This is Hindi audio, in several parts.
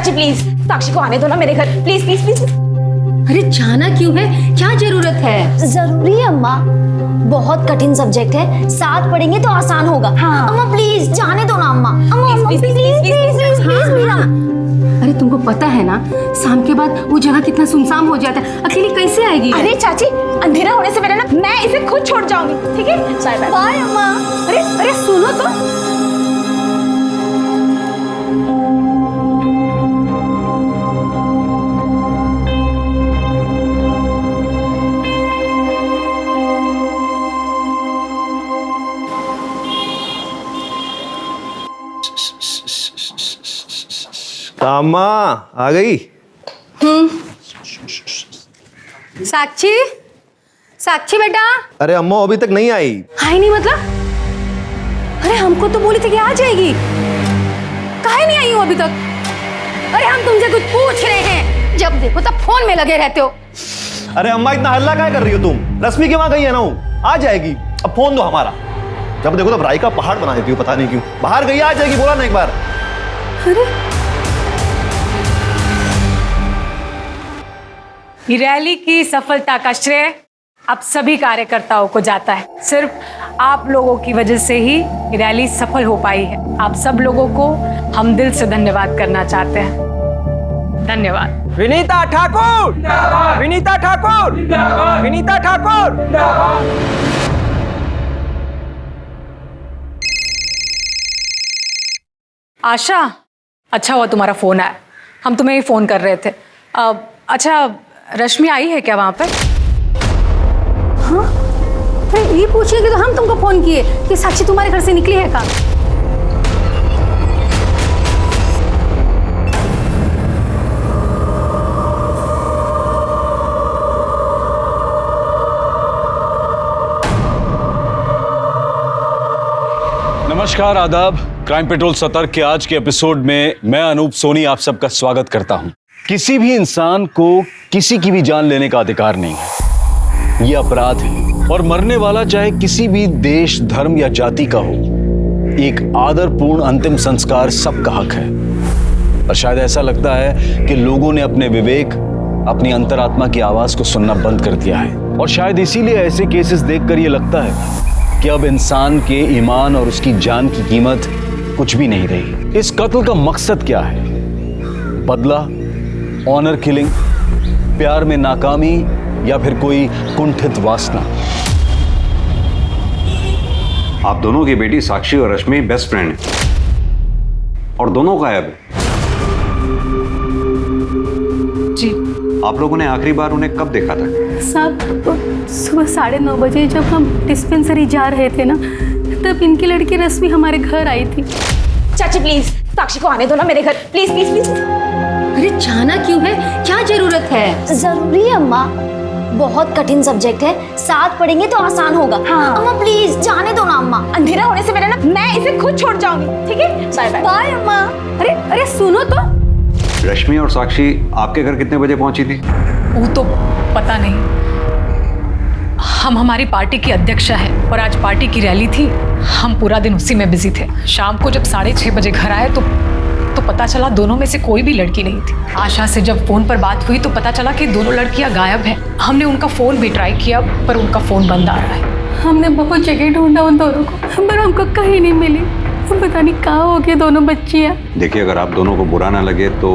चाची प्लीज साक्षी को आने दो ना मेरे घर, प्लीज प्लीज प्लीज। अरे जाना क्यों है, क्या जरूरत है? जरूरी है अम्मा, बहुत कठिन सब्जेक्ट है, साथ पढ़ेंगे तो आसान होगा। हाँ। अम्मा प्लीज जाने दो ना अम्मा। अम्मा प्लीज प्लीज प्लीज प्लीज। अरे तुमको पता है ना, शाम के बाद वो जगह कितना सुनसान हो जाता है, अकेली कैसे आएगी? अरे चाची अंधेरा होने से पहले ना मैं इसे खुद छोड़ जाऊंगी, ठीक है? Bye bye. बाय अम्मा। अरे अरे सुनो तो। कामा आ गई? साक्षी, साक्षी बेटा। अरे अम्मा अभी तक नहीं आई। आई नहीं मतलब? अरे हमको तो बोली थी कि आ जाएगी, काहे नहीं आई हो अभी तक? अरे हम तुमसे कुछ पूछ रहे हैं, जब देखो तब फोन में लगे रहते हो। अरे अम्मा इतना हल्ला क्या कर रही हो तुम? रश्मि के वहां गई है ना, आ जाएगी। अब फोन दो हमारा, जब देखो तब राई का पहाड़ बना देती हो, पता नहीं क्यों। बाहर गई, आ जाएगी, बोला ना एक बार। अरे ये रैली की सफलता का श्रेय आप सभी कार्यकर्ताओं को जाता है। सिर्फ आप लोगों की वजह से ही ये रैली सफल हो पाई है। आप सब लोगों को हम दिल से धन्यवाद करना चाहते हैं। धन्यवाद। विनीता ठाकुर, विनीता ठाकुर, विनीता ठाकुर। आशा, अच्छा हुआ तुम्हारा फोन आया, हम तुम्हें ही फोन कर रहे थे। अच्छा, रश्मि आई है क्या वहां पर? हाँ, अरे ये पूछिए कि तो हम तुमको फोन किए कि साक्षी तुम्हारे घर से निकली है का? नमस्कार, आदाब। क्राइम पेट्रोल सतर्क के आज के एपिसोड में मैं अनूप सोनी आप सबका स्वागत करता हूं। किसी भी इंसान को किसी की भी जान लेने का अधिकार नहीं है, यह अपराध है। और मरने वाला चाहे किसी भी देश, धर्म या जाति का हो, एक आदरपूर्ण अंतिम संस्कार सबका हक है। और शायद ऐसा लगता है कि लोगों ने अपने विवेक, अपनी अंतरात्मा की आवाज को सुनना बंद कर दिया है। और शायद इसीलिए ऐसे केसेस देखकर यह लगता है कि अब इंसान के ईमान और उसकी जान की कीमत कुछ भी नहीं रही। इस कत्ल का मकसद क्या है? बदला, ऑनर किलिंग, प्यार में नाकामी या फिर कोई कुंठित वासना? आप दोनों की बेटी साक्षी और रश्मि बेस्ट फ्रेंड है और दोनों गायब है। जी। आप लोगों ने आखिरी बार उन्हें कब देखा था? साहब, सुबह 9:30 बजे जब हम डिस्पेंसरी जा रहे थे ना, तब इनकी लड़की रश्मि हमारे घर आई थी। चाची प्लीज साक्षी को आने दो ना मेरे घर, प्लीज प्लीज प्लीज। अरे जाना क्यों है, क्या जरूरत है? जरूरी है अम्मा, बहुत कठिन सब्जेक्ट है, साथ पढ़ेंगे तो आसान होगा। हाँ। अम्मा प्लीज जाने दो ना अम्मा। अंधेरा होने से पहले ना मैं इसे खुद छोड़ जाऊंगी, ठीक है? Bye bye. बाय अम्मा। अरे अरे सुनो तो। रश्मि और साक्षी आपके घर कितने बजे पहुंची थी? वो तो पता नहीं। हम हमारी पार्टी की अध्यक्षा है और आज पार्टी की रैली थी, हम पूरा दिन उसी में बिजी थे। शाम को जब 6:30 बजे घर आए तो पता चला दोनों में से कोई भी लड़की नहीं थी। आशा से जब फोन पर बात हुई तो पता चला कि दोनों लड़कियां गायब हैं। हमने उनका फोन भी ट्राई किया पर उनका फोन बंद आ रहा है। हमने बहुत जगह ढूंढा उन दोनों को, पर हमको कहीं नहीं मिली। पता नहीं कहाँ हो गए दोनों बच्चियाँ। देखिए, अगर आप दोनों को बुरा ना लगे तो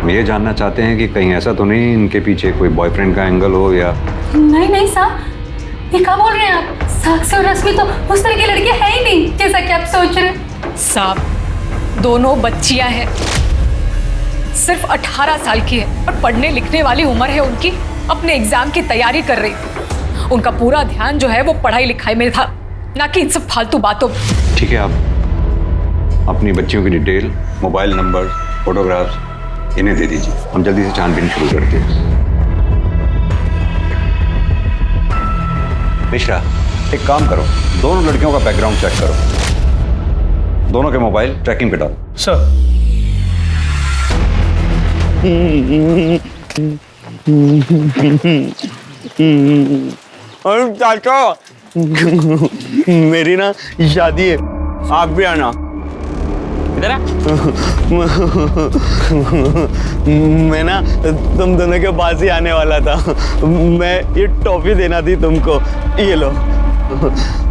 हम ये जानना चाहते हैं कि कहीं ऐसा तो नहीं इनके पीछे कोई बॉयफ्रेंड का एंगल हो या? नहीं नहीं साहब, ये क्या बोल रहे हैं आप? साक्षी और रश्मि तो उस तरह की लड़की है ही नहीं जैसा कि आप सोच रहे हैं। साहब, दोनों बच्चियां हैं, सिर्फ 18 साल की है और पढ़ने लिखने वाली उम्र है उनकी। अपने एग्जाम की तैयारी कर रही थी। उनका पूरा ध्यान जो है वो पढ़ाई लिखाई में था, ना कि इन सब फालतू बातों में। ठीक है, आप अपनी बच्चियों की डिटेल, मोबाइल नंबर, फोटोग्राफ्स इन्हें दे दीजिए। हम जल्दी से छानबीन शुरू करते हैं। मिश्रा, एक काम करो, दोनों लड़कियों का बैकग्राउंड चेक करो। दोनों के मोबाइल ट्रैकिंग पे डालो। सर। और चाचा, मेरी ना शादी है, आप भी आना। इधर आ। मैं ना तुम दोनों के पास ही आने वाला था। मैं ये टॉफी देना थी तुमको, ये लो।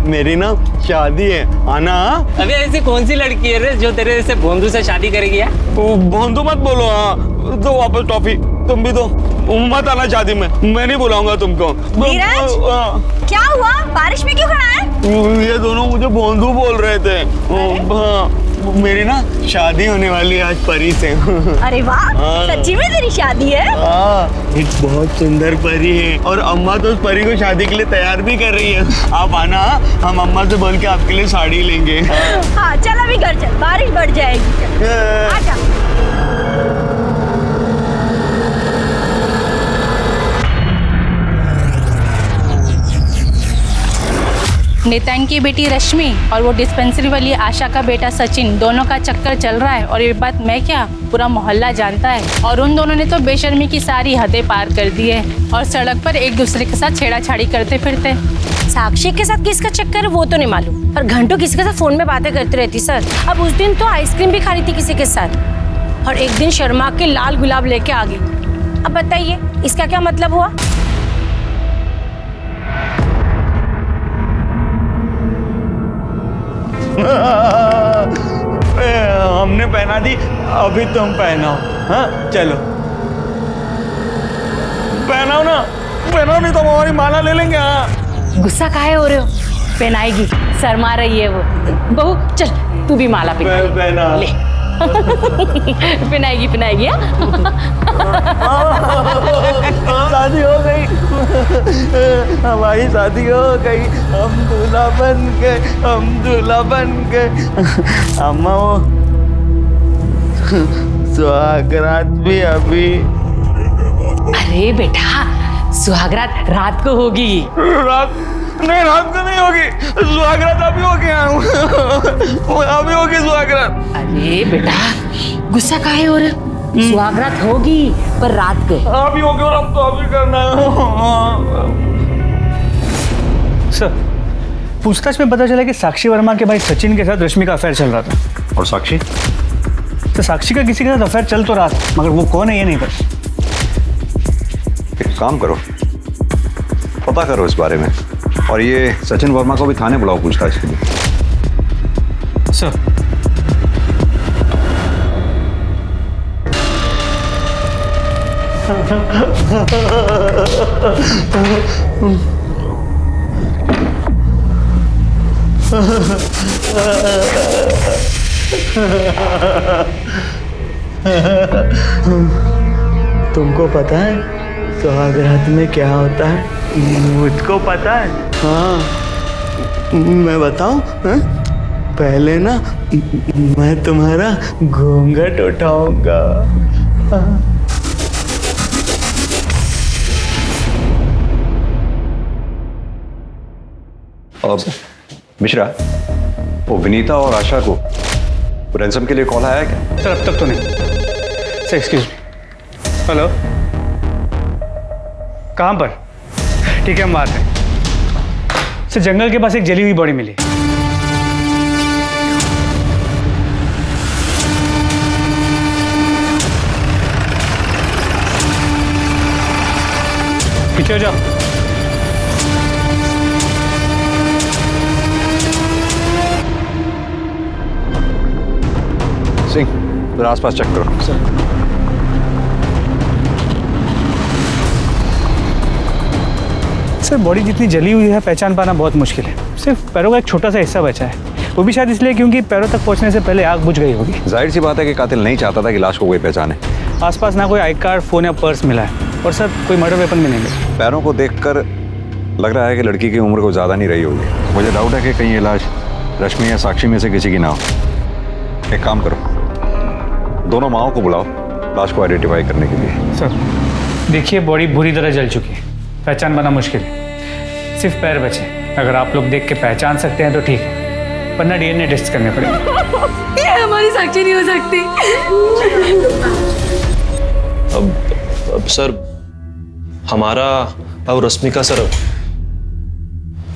मेरी ना शादी है, आना। अबे ऐसी कौन सी लड़की है रे जो तेरे जैसे भोंदू से शादी करेगी यार? भोंदू मत बोलो। हाँ तो वापस टॉफी तुम भी दो, मत आना शादी में, मैं नहीं बुलाऊंगा तुमको। नीरज, क्या हुआ? बारिश में क्यों खड़ा है? ये दोनों मुझे भोंदू बोल रहे थे। हाँ, मेरी ना शादी होने वाली है आज परी से। अरे वाह, सच्ची में तेरी शादी है? हाँ, एक बहुत सुंदर परी है और अम्मा तो उस परी को शादी के लिए तैयार भी कर रही है। आप आना, हम अम्मा से बोल के आपके लिए साड़ी लेंगे। हाँ चल अभी घर चल, बारिश बढ़ जाएगी। आजा। नितिन की बेटी रश्मि और वो डिस्पेंसरी वाली आशा का बेटा सचिन, दोनों का चक्कर चल रहा है। और ये बात मैं क्या, पूरा मोहल्ला जानता है। और उन दोनों ने तो बेशर्मी की सारी हदें पार कर दी है और सड़क पर एक दूसरे के साथ छेड़ाछाड़ी करते फिरते। साक्षी के साथ किसका चक्कर है वो तो नहीं मालूम, पर घंटों किसी के साथ फोन में बातें करती रहती सर। अब उस दिन तो आइसक्रीम भी खा रही थी किसी के साथ, और एक दिन शर्मा के लाल गुलाब लेके आ गई। अब बताइए इसका क्या मतलब हुआ? हमने पहना दी, अभी तुम पहनाओ। हाँ चलो पहनाओ ना, पहनाओ नहीं तो हमारी माला ले लेंगे। हाँ गुस्सा काहे हो रहे हो? पहनाएगी, शर्मा रही है वो। बहू चल तू भी माला पहना ले। पहनाएगी पहनाएगी। शादी हो गई, हमारी शादी हो गई, हम दूल्हा बन गए, हम दूल्हा बन गए। अम्मा वो सुहागरात भी अभी। अरे बेटा सुहागरात रात को होगी। रात नहीं, रात को नहीं होगी सुहागरात, अभी हो गया। अभी होगी सुहागरात। अरे बेटा गुस्सा काहे हो रहे? सुहागरात होगी पर रात को। अभी होगी और अब तो अभी करना है। सर, पूछताछ में पता चला कि साक्षी वर्मा के भाई सचिन के साथ रश्मि का अफेयर चल रहा था। और साक्षी? तो साक्षी का किसी के साथ अफेयर चल तो रहा था, मगर वो कौन है ये नहीं पता। एक काम करो, पता करो इस बारे में, और ये सचिन वर्मा को भी थाने बुलाओ पूछताछ के लिए। सर तुमको पता है सुहागरात में क्या होता है? मुझको पता है। हाँ मैं बताऊं? पहले ना मैं तुम्हारा घूंघट उठाऊंगा। और मिश्रा, वो विनीता और आशा को रैंसम के लिए कॉल आया क्या? सर अब तक तो नहीं। Sir excuse me. हेलो, कहाँ पर? ठीक है हम बात हैं। सर जंगल के पास एक जली हुई बॉडी मिली। पीछे हो जाओ। सिंह, जरा आसपास चेक करो। सर बॉडी जितनी जली हुई है पहचान पाना बहुत मुश्किल है। सिर्फ पैरों का एक छोटा सा हिस्सा बचा है, वो भी शायद इसलिए क्योंकि पैरों तक पहुंचने से पहले आग बुझ गई होगी। जाहिर सी बात है कि कातिल नहीं चाहता था कि लाश को कोई पहचाने। आसपास ना कोई आई कार्ड, फोन या पर्स मिला है, और सर कोई मर्डर वेपन भी नहीं मिला। पैरों को देखकर लग रहा है कि लड़की की उम्र को ज़्यादा नहीं रही होगी। मुझे डाउट है कि कहीं ये लाश रश्मि या साक्षी में से किसी की ना हो। एक काम करो, दोनों माओं को बुलाओ लाश को आइडेंटिफाई करने के लिए। सर देखिए बॉडी बुरी तरह जल चुकी है, पहचान पाना मुश्किल है। सिर्फ पैर बचे, अगर आप लोग देख के पहचान सकते हैं तो ठीक है, वरना डीएनए टेस्ट करने पड़ेंगे। ये हमारी साक्षी नहीं हो सकती। अब सर हमारा और रश्मि का सर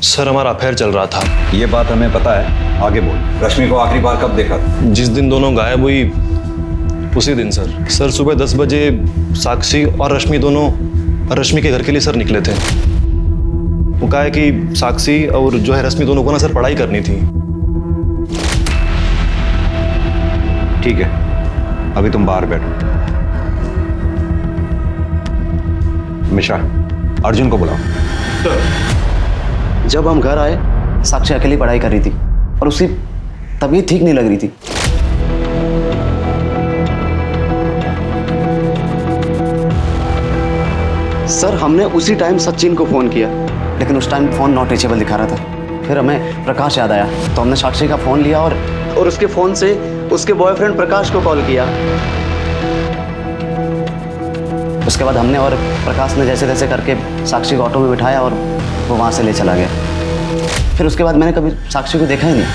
सर हमारा अफेयर चल रहा था। ये बात हमें पता है, आगे बोल। रश्मि को आखिरी बार कब देखा? जिस दिन दोनों गायब हुई उसी दिन सर सुबह 10 बजे साक्षी और रश्मि दोनों रश्मि के घर के लिए सर निकले थे। वो कहा है कि साक्षी और जो है रश्मि दोनों को ना सर पढ़ाई करनी थी। ठीक है, अभी तुम बाहर बैठो। मिश्रा, अर्जुन को बुलाओ। जब हम घर आए साक्षी अकेली पढ़ाई कर रही थी और उसकी तबीयत ठीक नहीं लग रही थी। सर हमने उसी टाइम सचिन को फोन किया, लेकिन उस टाइम फोन नॉट रीचेबल दिखा रहा था। फिर हमें प्रकाश याद आया तो हमने साक्षी का फोन लिया और उसके फोन से उसके बॉयफ्रेंड प्रकाश को कॉल किया। उसके बाद हमने और प्रकाश ने जैसे तैसे करके साक्षी को ऑटो में बिठाया और वो वहां से ले चला गया। फिर उसके बाद मैंने कभी साक्षी को देखा ही नहीं।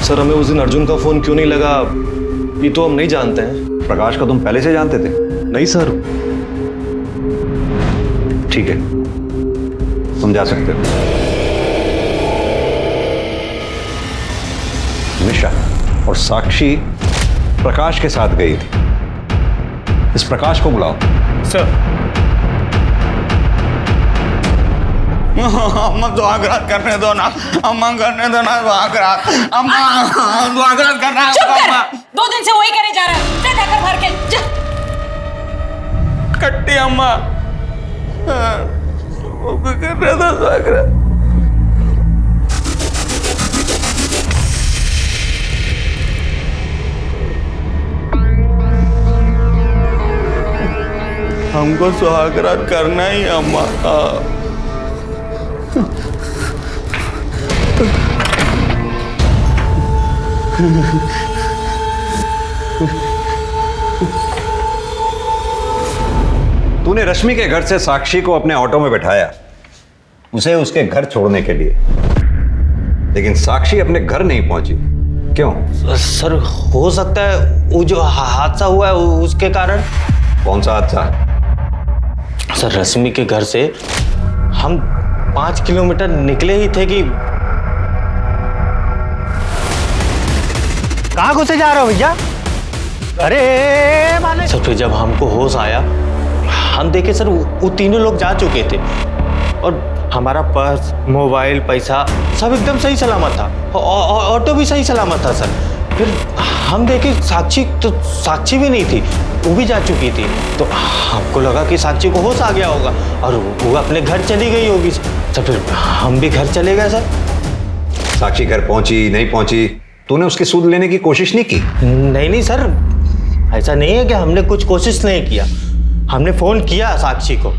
सर हमें उस दिन अर्जुन का फोन क्यों नहीं लगा ये तो हम नहीं जानते हैं। प्रकाश को तुम पहले से जानते थे? नहीं सर। ठीक है, तुम जा सकते हो। मिश्रा और साक्षी प्रकाश के साथ गई थी। इस प्रकाश को बुलाओ। सर। अम्मा स्वागत करने दो ना, अम्मा करने दो ना स्वागत, अम्मा स्वागत करना है अम्मा। 2 दिन से वही करे जा रहा है। जा जाकर भर के जा। कट्टी अम्मा करने दो स्वागत। हमको स्वागत करना ही अम्मा। तूने रश्मि के घर से साक्षी को अपने ऑटो में बैठाया, उसे उसके घर छोड़ने के लिए, लेकिन साक्षी अपने घर नहीं पहुंची। क्यों? सर हो सकता है वो जो हादसा हुआ है उसके कारण। कौन सा हादसा? सर रश्मि के घर से हम 5 किलोमीटर निकले ही थे कि कहाँ घुसे जा रहे हो भैया? अरे माने सर फिर जब हमको होश आया हम देखे सर वो तीनों लोग जा चुके थे और हमारा पर्स, मोबाइल, पैसा सब एकदम सही सलामत था। ऑटो भी सही सलामत था सर। फिर हम देखे साक्षी भी नहीं थी, वो भी जा चुकी थी। तो हमको लगा कि साक्षी को होश आ गया होगा और वो अपने घर चली गई होगी। तो फिर हम भी घर चले गए सर। साक्षी घर पहुंची नहीं पहुंची, तूने उसकी सूद लेने की कोशिश नहीं की? नहीं सर, ऐसा नहीं है कि हमने कुछ कोशिश नहीं किया। हमने फ़ोन किया साक्षी को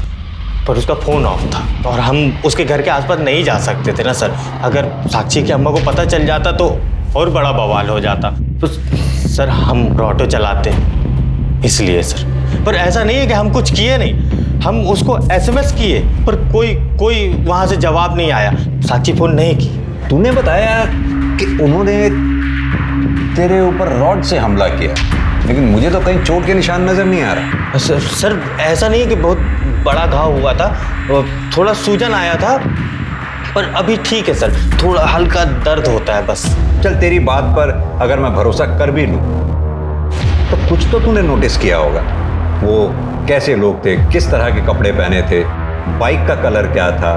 पर उसका फ़ोन ऑफ था और हम उसके घर के आसपास नहीं जा सकते थे ना सर। अगर साक्षी की अम्मा को पता चल जाता तो और बड़ा बवाल हो जाता। तो सर हम ऑटो चलाते हैं इसलिए सर। पर ऐसा नहीं है कि हम कुछ किए नहीं, हम उसको SMS किए पर कोई वहाँ से जवाब नहीं आया। साक्षी फ़ोन नहीं की। तूने बताया कि उन्होंने तेरे ऊपर रॉड से हमला किया, लेकिन मुझे तो कहीं चोट के निशान नजर नहीं आ रहा। सर ऐसा नहीं है कि बहुत बड़ा घाव हुआ था, थोड़ा सूजन आया था पर अभी ठीक है सर। थोड़ा हल्का दर्द होता है बस। चल तेरी बात पर अगर मैं भरोसा कर भी लूं तो कुछ तो तूने नोटिस किया होगा। वो कैसे लोग थे, किस तरह के कपड़े पहने थे, बाइक का कलर क्या था,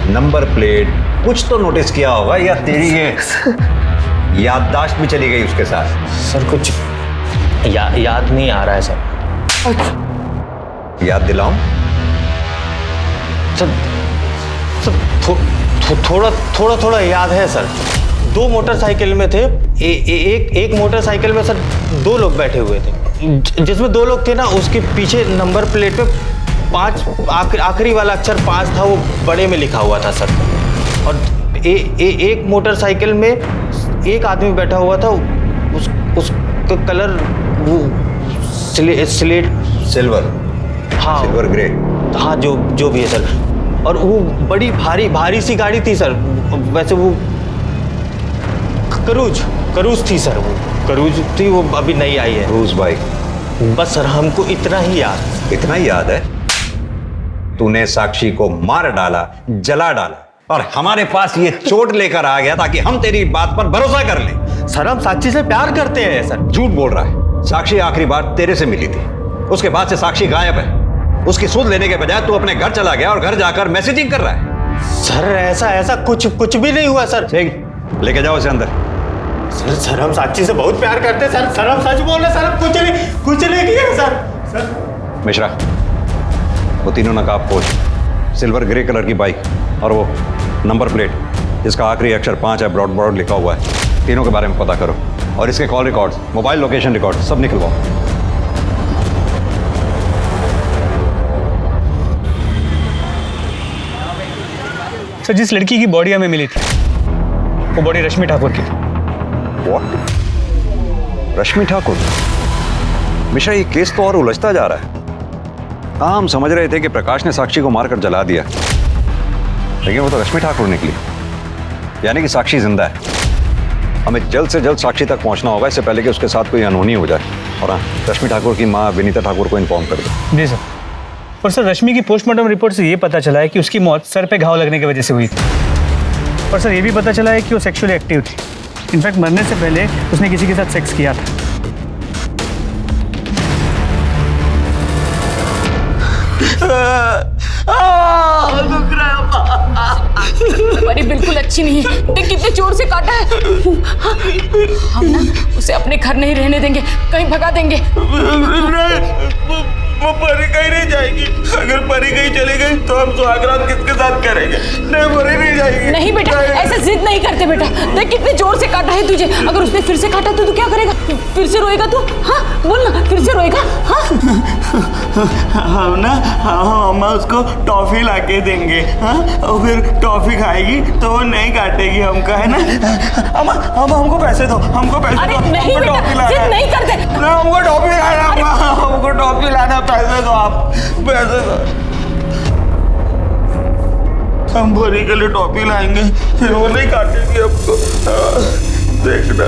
नंबर प्लेट, कुछ तो नोटिस किया होगा। या तेरी ये याददाश्त भी चली गई उसके साथ? सर कुछ याद नहीं आ रहा है सर। याद दिलाऊं? सर थोड़ा याद है सर। 2 मोटरसाइकिल में थे। एक मोटरसाइकिल में सर 2 लोग बैठे हुए थे। जिसमें 2 लोग थे ना, उसके पीछे नंबर प्लेट पे 5 आखिरी वाला अक्षर 5 था, वो बड़े में लिखा हुआ था सर। और एक मोटरसाइकिल में एक आदमी बैठा हुआ था, उसका कलर वो स्लेट सिल्वर। हाँ सिल्वर ग्रे। हाँ जो भी है सर। और वो बड़ी भारी सी गाड़ी थी सर। वैसे वो करूज थी सर। वो करूज थी, वो अभी नई आई है। Cruise bike. बस सर हमको इतना ही याद है। तूने साक्षी को मार डाला, जला डाला और हमारे पास ये चोट लेकर आ गया ताकि हम तेरी बात पर भरोसा कर लें। सर हम साक्षी से प्यार करते हैं सर। झूठ बोल रहा है। साक्षी आखिरी बार तेरे से मिली थी, उसके बाद से साक्षी गायब है। उसकी सुध लेने के बजाय तू अपने घर चला गया और घर जाकर मैसेजिंग कर रहा है। सर ऐसा कुछ भी नहीं हुआ सर। ठीक, लेके जाओ इसे अंदर। सर हम साक्षी से बहुत प्यार करते हैं सर। सर हम सच बोल रहे हैं सर, कुछ नहीं किया सर। मिश्रा, वो तीनों नकाबपोश, सिल्वर ग्रे कलर की बाइक और वो नंबर प्लेट जिसका आखिरी अक्षर 5 है, ब्रॉड लिखा हुआ है, तीनों के बारे में पता करो और इसके call records, mobile location record सब निकलवाओ। सर, जिस लड़की की बॉडी हमें मिली थी वो बॉडी रश्मि ठाकुर की थी। What? रश्मि ठाकुर? मिश्रा, ये केस तो और उलझता जा रहा है। हम समझ रहे थे कि प्रकाश ने साक्षी को मारकर जला दिया, लेकिन वो तो रश्मि ठाकुर निकली। यानी कि साक्षी जिंदा है। हमें जल्द से जल्द साक्षी तक पहुंचना होगा, इससे पहले कि उसके साथ कोई अनहोनी हो जाए। और हाँ, रश्मि ठाकुर की माँ विनीता ठाकुर को इन्फॉर्म कर दो। जी सर। और सर, रश्मि की पोस्टमार्टम रिपोर्ट से ये पता चला है कि उसकी मौत सर पे घाव लगने की वजह से हुई थी। और सर, ये भी पता चला है कि वो सेक्सुअली एक्टिव थी। इनफैक्ट मरने से पहले उसने किसी के साथ सेक्स किया था। परी बिल्कुल अच्छी नहीं है, देख कितने जोर से काटा है। हम ना उसे अपने घर नहीं रहने देंगे, कहीं भगा देंगे। वो परी कहीं नहीं जाएगी। अगर परी कहीं चली गई तो हम सुहागरात किसके साथ करेंगे? नहीं, परी नहीं जाएगी। नहीं बेटा, ऐसे जिद नहीं करते बेटा। देख कितने जोर से काटा है तुझे। अगर उसने फिर से काटा तो तू क्या करेगा? फिर से रोएगा तू? हाँ बोल ना, फिर से रोएगा? हाँ हम ना हम उसको टॉफी लाके देंगे। हाँ, और फिर टॉफी खाएगी तो वो नहीं काटेगी हमका, है ना? हमको पैसे दो, हमको पैसे अरे दो। नहीं बेटा, जिद नहीं करते। हमको टॉफी लाना, हमको टॉफी लाना। पैसे दो, आप पैसे दो। हम भरी के लिए टॉफी लाएंगे, फिर वो नहीं काटेंगे हमको। देखना।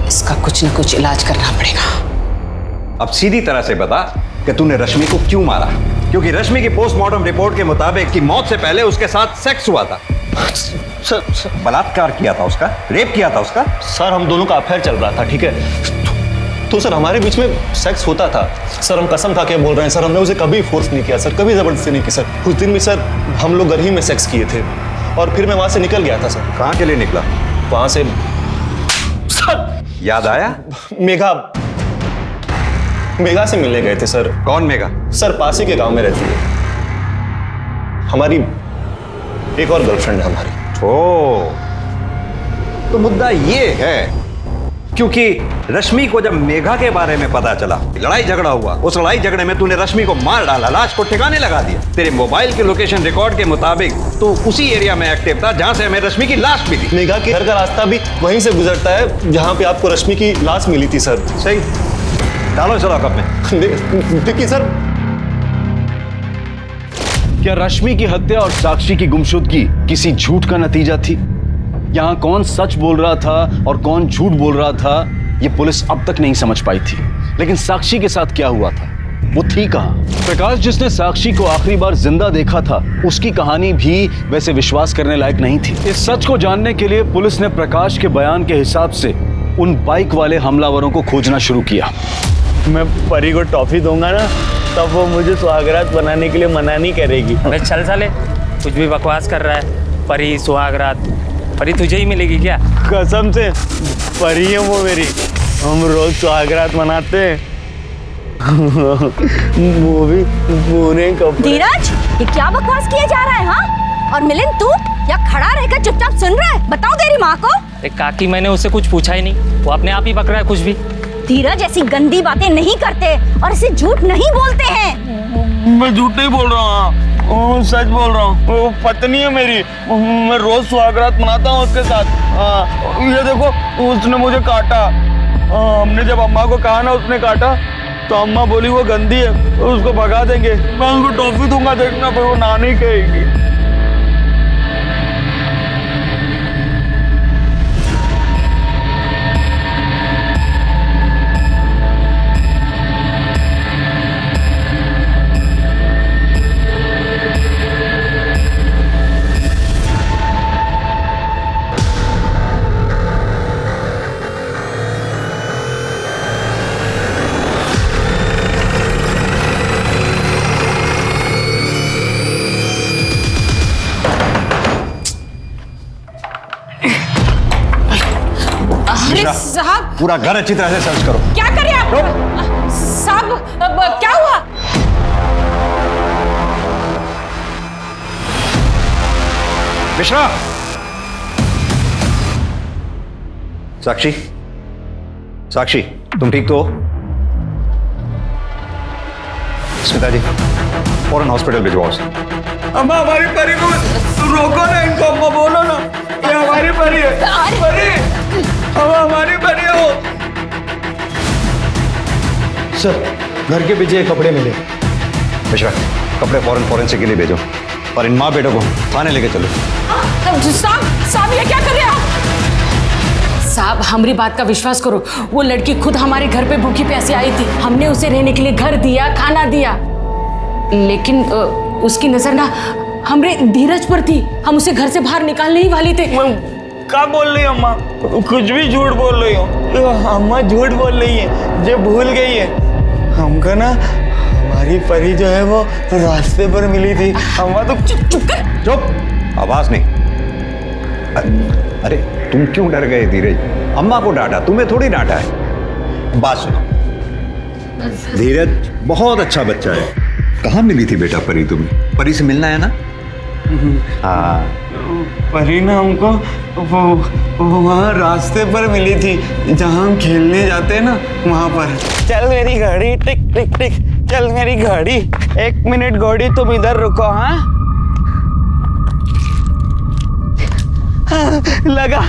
इसका कुछ न कुछ इलाज करना पड़ेगा। अब सीधी तरह से बता कि तूने रश्मि को क्यों मारा? क्योंकि रश्मि की पोस्टमार्टम रिपोर्ट के मुताबिक कि मौत से पहले उसके साथ सेक्स हुआ था। सर, बलात्कार किया था उसका, रेप किया था उसका। सर हम दोनों का अफेयर चल रहा था, ठीक है? तो सर हमारे बीच में सेक्स होता था। सर हम कसम खा के बोल रहे हैं सर, हमने उसे कभी फोर्स नहीं किया सर, कभी जबरदस्ती नहीं की सर। उस दिन भी सर हम लोग घर ही में सेक्स किए थे और फिर मैं वहां से निकल गया था सर। कहाँ के लिए निकला? वहां से सर याद आया? मेघा से मिलने गए थे सर। कौन मेघा? सर पास ही के गांव में रहती है, हमारी एक और गर्लफ्रेंड है हमारी। ओ, तो मुद्दा ये है क्योंकि रश्मि को जब मेघा के बारे में पता चला, लड़ाई झगड़ा हुआ, उस लड़ाई झगड़े में तूने रश्मि को मार डाला, लाश को ठिकाने लगा दिया। तेरे मोबाइल के लोकेशन रिकॉर्ड के मुताबिक तो उसी एरिया में एक्टिव था जहां से हमें रश्मि की लाश मिली। मेघा के घर का रास्ता भी वहीं से गुजरता है जहां पे आपको रश्मि की लाश मिली थी सर। सही, डालो इस लॉकअप में। देखिए सर, क्या रश्मि की हत्या और साक्षी की गुमशुदगी किसी झूठ का नतीजा थी? यहां कौन सच बोल रहा था और कौन झूठ बोल रहा था, यह पुलिस अब तक नहीं समझ पाई थी। लेकिन साक्षी के साथ क्या हुआ था, वो थी कहां? प्रकाश जिसने साक्षी को आखिरी बार जिंदा देखा था, उसकी कहानी भी वैसे विश्वास करने लायक नहीं थी। इस सच को जानने के लिए पुलिस ने प्रकाश के बयान के हिसाब से उन बाइक वाले हमलावरों को खोजना शुरू किया। मैं परी को टॉफी दूंगा ना, तब वो मुझे सुहागरात बनाने के लिए मना नहीं करेगी। अबे चल साले, कुछ भी बकवास कर रहा है। परी सुहागरात, परी तुझे ही मिलेगी क्या? कसम से परी है वो मेरी। हम रोज सुहागरात मनाते हैं। वो भी पूरे कपड़े। धीरज, ये क्या बकवास किया जा रहा है? हाँ, और मिलिंद तू या खड़ा रहकर चुपचाप सुन रहा है? बताओ तेरी माँ को। अरे काकी, मैंने उससे कुछ पूछा ही नहीं, वो अपने आप ही बक रहा है कुछ भी। धीरज ऐसी गंदी बातें नहीं करते और ऐसे झूठ नहीं बोलते हैं। मैं झूठ नहीं बोल रहा हूँ, सच बोल रहा हूँ। वो पत्नी है मेरी, मैं रोज सुहागरात मनाता हूँ उसके साथ। ये देखो, उसने मुझे काटा। हमने जब अम्मा को कहा ना उसने काटा, तो अम्मा बोली वो गंदी है, उसको भगा देंगे। मैं उसको टॉफी दूंगा, देखना, पर वो ना नहीं कहेगी। पूरा घर अच्छी तरह से सर्च करो। क्या करें आप? साहब क्या हुआ? मिश्रा, साक्षी, साक्षी, तुम ठीक तो हो? स्मिता जी, फौरन हॉस्पिटल भिजवाओ उसे। अम्मा हमारी परी को रोको ना, इनको अम्मा बोलो ना, ये हमारी परी है। परी, अम्मा हमारी परी है वो। सर, घर के पीछे कपड़े मिले। मिश्रा, कपड़े फौरन फॉरेंसिक के लिए भेजो और इन माँ बेटों को थाने लेके चलो। साहब ये क्या कर रहे हैं आप? साहब हमारी बात का विश्वास करो, वो लड़की खुद हमारे घर पे भूखी प्यासी आई थी। हमने उसे रहने के लिए घर दिया, खाना दिया, लेकिन उसकी नजर ना हमरे धीरज पर थी। हम उसे घर से बाहर निकालने ही वाले थे। क्या बोल रही हो अम्मा? कुछ भी झूठ बोल रही हो अम्मा, झूठ बोल रही है, जो भूल गई है हमको ना। हमारी परी जो है वो रास्ते पर मिली थी अम्मा। तो चुप कर, चुप, आवाज नहीं। अरे तुम क्यों डर गए धीरज? अम्मा को डांटा, तुम्हें थोड़ी डांटा है। बात सुनो, धीरज बहुत अच्छा बच्चा है। कहाँ मिली थी बेटा परी तुम्हें? परी से मिलना है ना? हाँ, परी ना हमको वो वहाँ रास्ते पर मिली थी, जहाँ हम खेलने जाते हैं ना, वहाँ पर। चल मेरी गाड़ी, टिक टिक टिक, चल मेरी गाड़ी। 1 मिनट गाड़ी, तुम इधर रुको। हाँ लगा।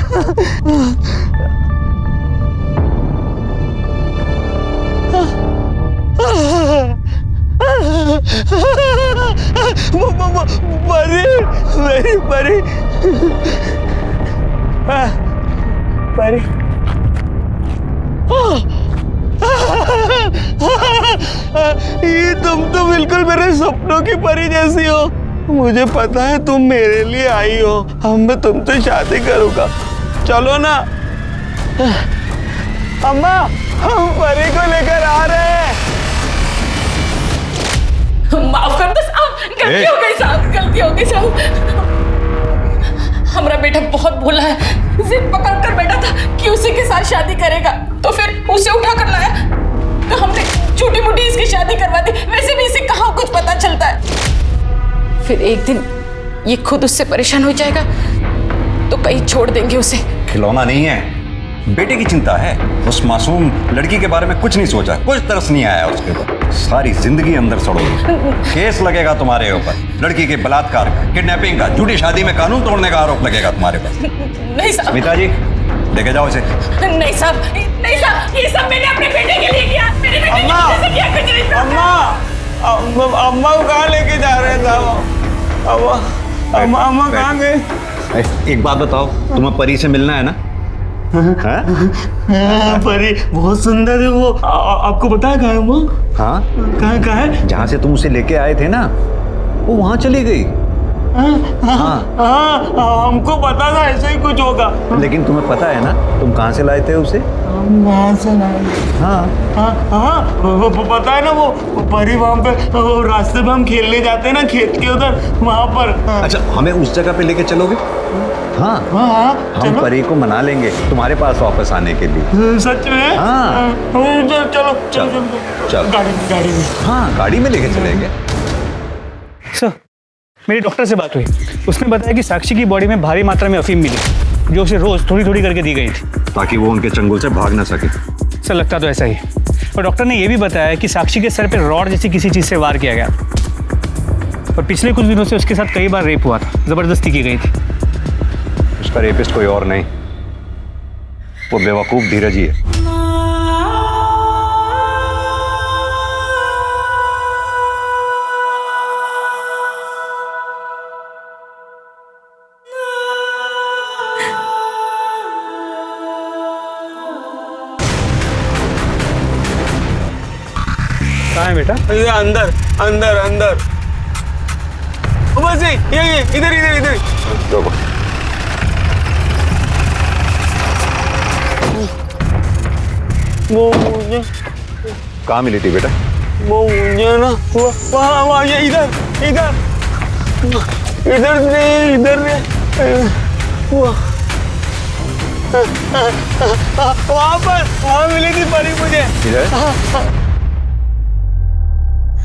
परी, मेरी परी, परी। ये तुम तो बिल्कुल मेरे सपनों की परी जैसी हो। मुझे पता है तुम मेरे लिए आई हो। हम मैं तुमसे शादी करूंगा, चलो ना। अम्मा, हम परी को लेकर आ रहे हैं। माफ कर दो साहब, गलती हो गई साहब, गलती हो गई साहब। हमारा बेटा बहुत भोला है, जिद पकड़ कर बैठा था कि उसी के साथ शादी करेगा, तो फिर उसे उठा कर लाया, तो हमने छोटी मोटी इसकी शादी करवा दी। वैसे भी इसे कहाँ कुछ पता चलता है। फिर एक दिन ये खुद उससे परेशान हो जाएगा तो कहीं छोड़ देंगे उसे। खिलौना नहीं है, बेटे की चिंता है। उस मासूम लड़की के बारे में कुछ नहीं सोचा, कुछ तरस नहीं आया उसके ऊपर। सारी जिंदगी अंदर सड़ोगे। केस लगेगा तुम्हारे ऊपर, लड़की के बलात्कार का, किडनैपिंग का, झूठी शादी में कानून तोड़ने का आरोप लगेगा तुम्हारे पास। नहीं साहब। स्मिता जी, लेके जाओ इसे। नहीं साहब, नहीं साहब, ये सब मैंने अपने बेटे के लिए किया। मेरे बेटे की वजह से किया कुछ नहीं। अम्मा को कहाँ लेके जा रहे थे? अम्मा कहाँ गए? एक बात बताओ, तुम्हें परी से मिलना है ना? परी बहुत सुंदर है वो। आपको पता है कहाँ है वो? हाँ, कहाँ है? जहाँ से तुम उसे लेके आए थे ना, वो वहाँ चली गई। हाँ, हमको पता था ऐसा ही कुछ होगा। लेकिन तुम्हें पता है ना तुम कहाँ से लाए थे उसे? वहाँ से लाए। हाँ, वो पता है ना, वो परी वहाँ पे रास्ते पे हम खेलने जाते हैं ना, खेत के उधर, वहाँ पर। अच्छा, हमें उस जगह पे लेके चलोगे? हाँ, हम परी को मना लेंगे तुम्हारे पास वापस आने के लिए। सच में? हाँ, चलो चलो गाड़ी में। हाँ, गाड़ी में लेके चलेंगे। सर, मेरी डॉक्टर से बात हुई, उसने बताया कि साक्षी की बॉडी में भारी मात्रा में अफीम मिली, जो उसे रोज थोड़ी थोड़ी करके दी गई थी, ताकि वो उनके चंगुल से भाग ना सके। सर, लगता तो ऐसा ही। और डॉक्टर ने यह भी बताया कि साक्षी के सर पे रॉड जैसी किसी चीज से वार किया गया, और पिछले कुछ दिनों से उसके साथ कई बार रेप हुआ था, जबरदस्ती की गई थी। उसका रेपिस्ट कोई और नहीं, वो बेवकूफ धीरज ही है। कहाँ है बेटा? अंदर अंदर अंदर, बस ये इधर इधर इधर। वो मुझे कहाँ मिली थी बेटा? वो मुझे ना वहाँ ये इधर इधर इधर नहीं, इधर नहीं। वहाँ मिली थी परी मुझे।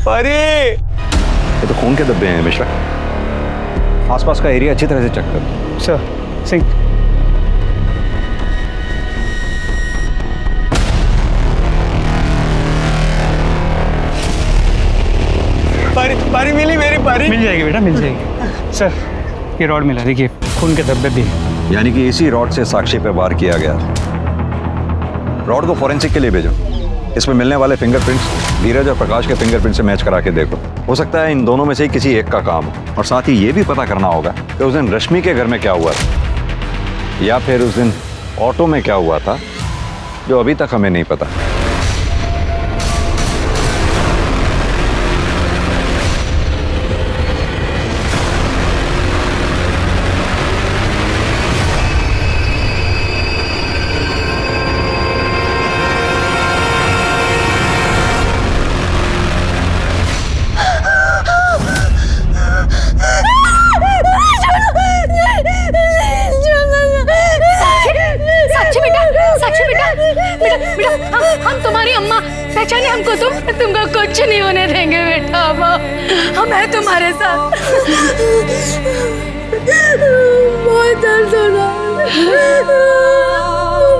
परी, ये तो खून के धब्बे हैं मिश्रा। आसपास का एरिया अच्छी तरह से चेक कर। सर सिंह, परी मिली मेरी परी। मिल जाएगी बेटा, मिल जाएगी। सर ये रॉड मिला, देखिए खून के धब्बे भी हैं। यानी कि इसी रॉड से साक्षी पे वार किया गया। रॉड को फॉरेंसिक के लिए भेजो। इसमें मिलने वाले फिंगरप्रिंट्स धीरज और प्रकाश के फिंगरप्रिंट से मैच करा के देखो। हो सकता है इन दोनों में से किसी एक का काम हो। और साथ ही ये भी पता करना होगा कि उस दिन रश्मि के घर में क्या हुआ था, या फिर उस दिन ऑटो में क्या हुआ था, जो अभी तक हमें नहीं पता। हम तुम्हारी अम्मा, पहचाने हमको तुमको कुछ नहीं होने देंगे बेटा। हम हैं तुम्हारे साथ। बहुत दर्द हो रहा है,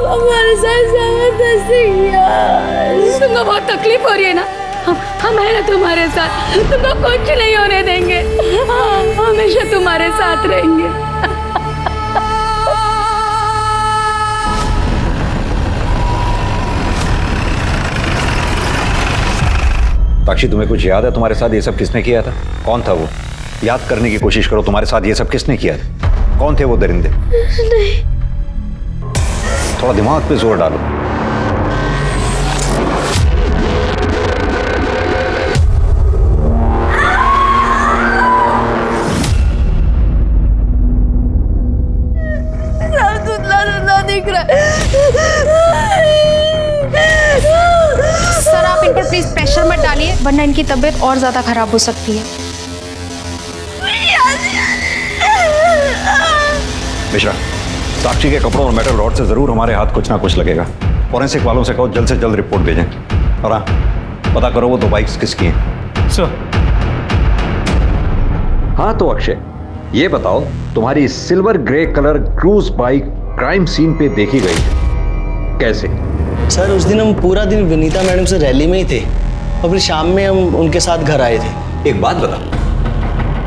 हमारे साथ जबरदस्ती किया। तुमको बहुत तकलीफ हो रही है ना, हम हैं ना तुम्हारे साथ, तुमको कुछ नहीं होने देंगे। हमेशा तुम्हारे साथ रहेंगे। साक्षी, तुम्हें कुछ याद है तुम्हारे साथ ये सब किसने किया था? कौन था वो? याद करने की कोशिश करो, तुम्हारे साथ ये सब किसने किया था? कौन थे वो दरिंदे? नहीं। थोड़ा दिमाग पे जोर डालो। दिख रहा है। सर आप इन पर प्लीज प्रेशर मत डालिए, वरना इनकी तबीयत और ज्यादा खराब हो सकती है। मिश्रा, साक्षी के कपड़ों और मेटल रॉड से जरूर हमारे हाथ कुछ ना कुछ लगेगा। फॉरेंसिक वालों से कहो जल्द से जल्द रिपोर्ट भेजें। और हाँ, पता करो वो 2 बाइक्स किसकी हैं। सर। हाँ तो अक्षय, ये बताओ तुम्हारी silver grey colour cruise bike crime scene पे देखी गई है, कैसे? सर उस दिन हम पूरा दिन विनीता मैडम से रैली में ही थे और फिर शाम में हम उनके साथ घर आए थे। एक बात बता,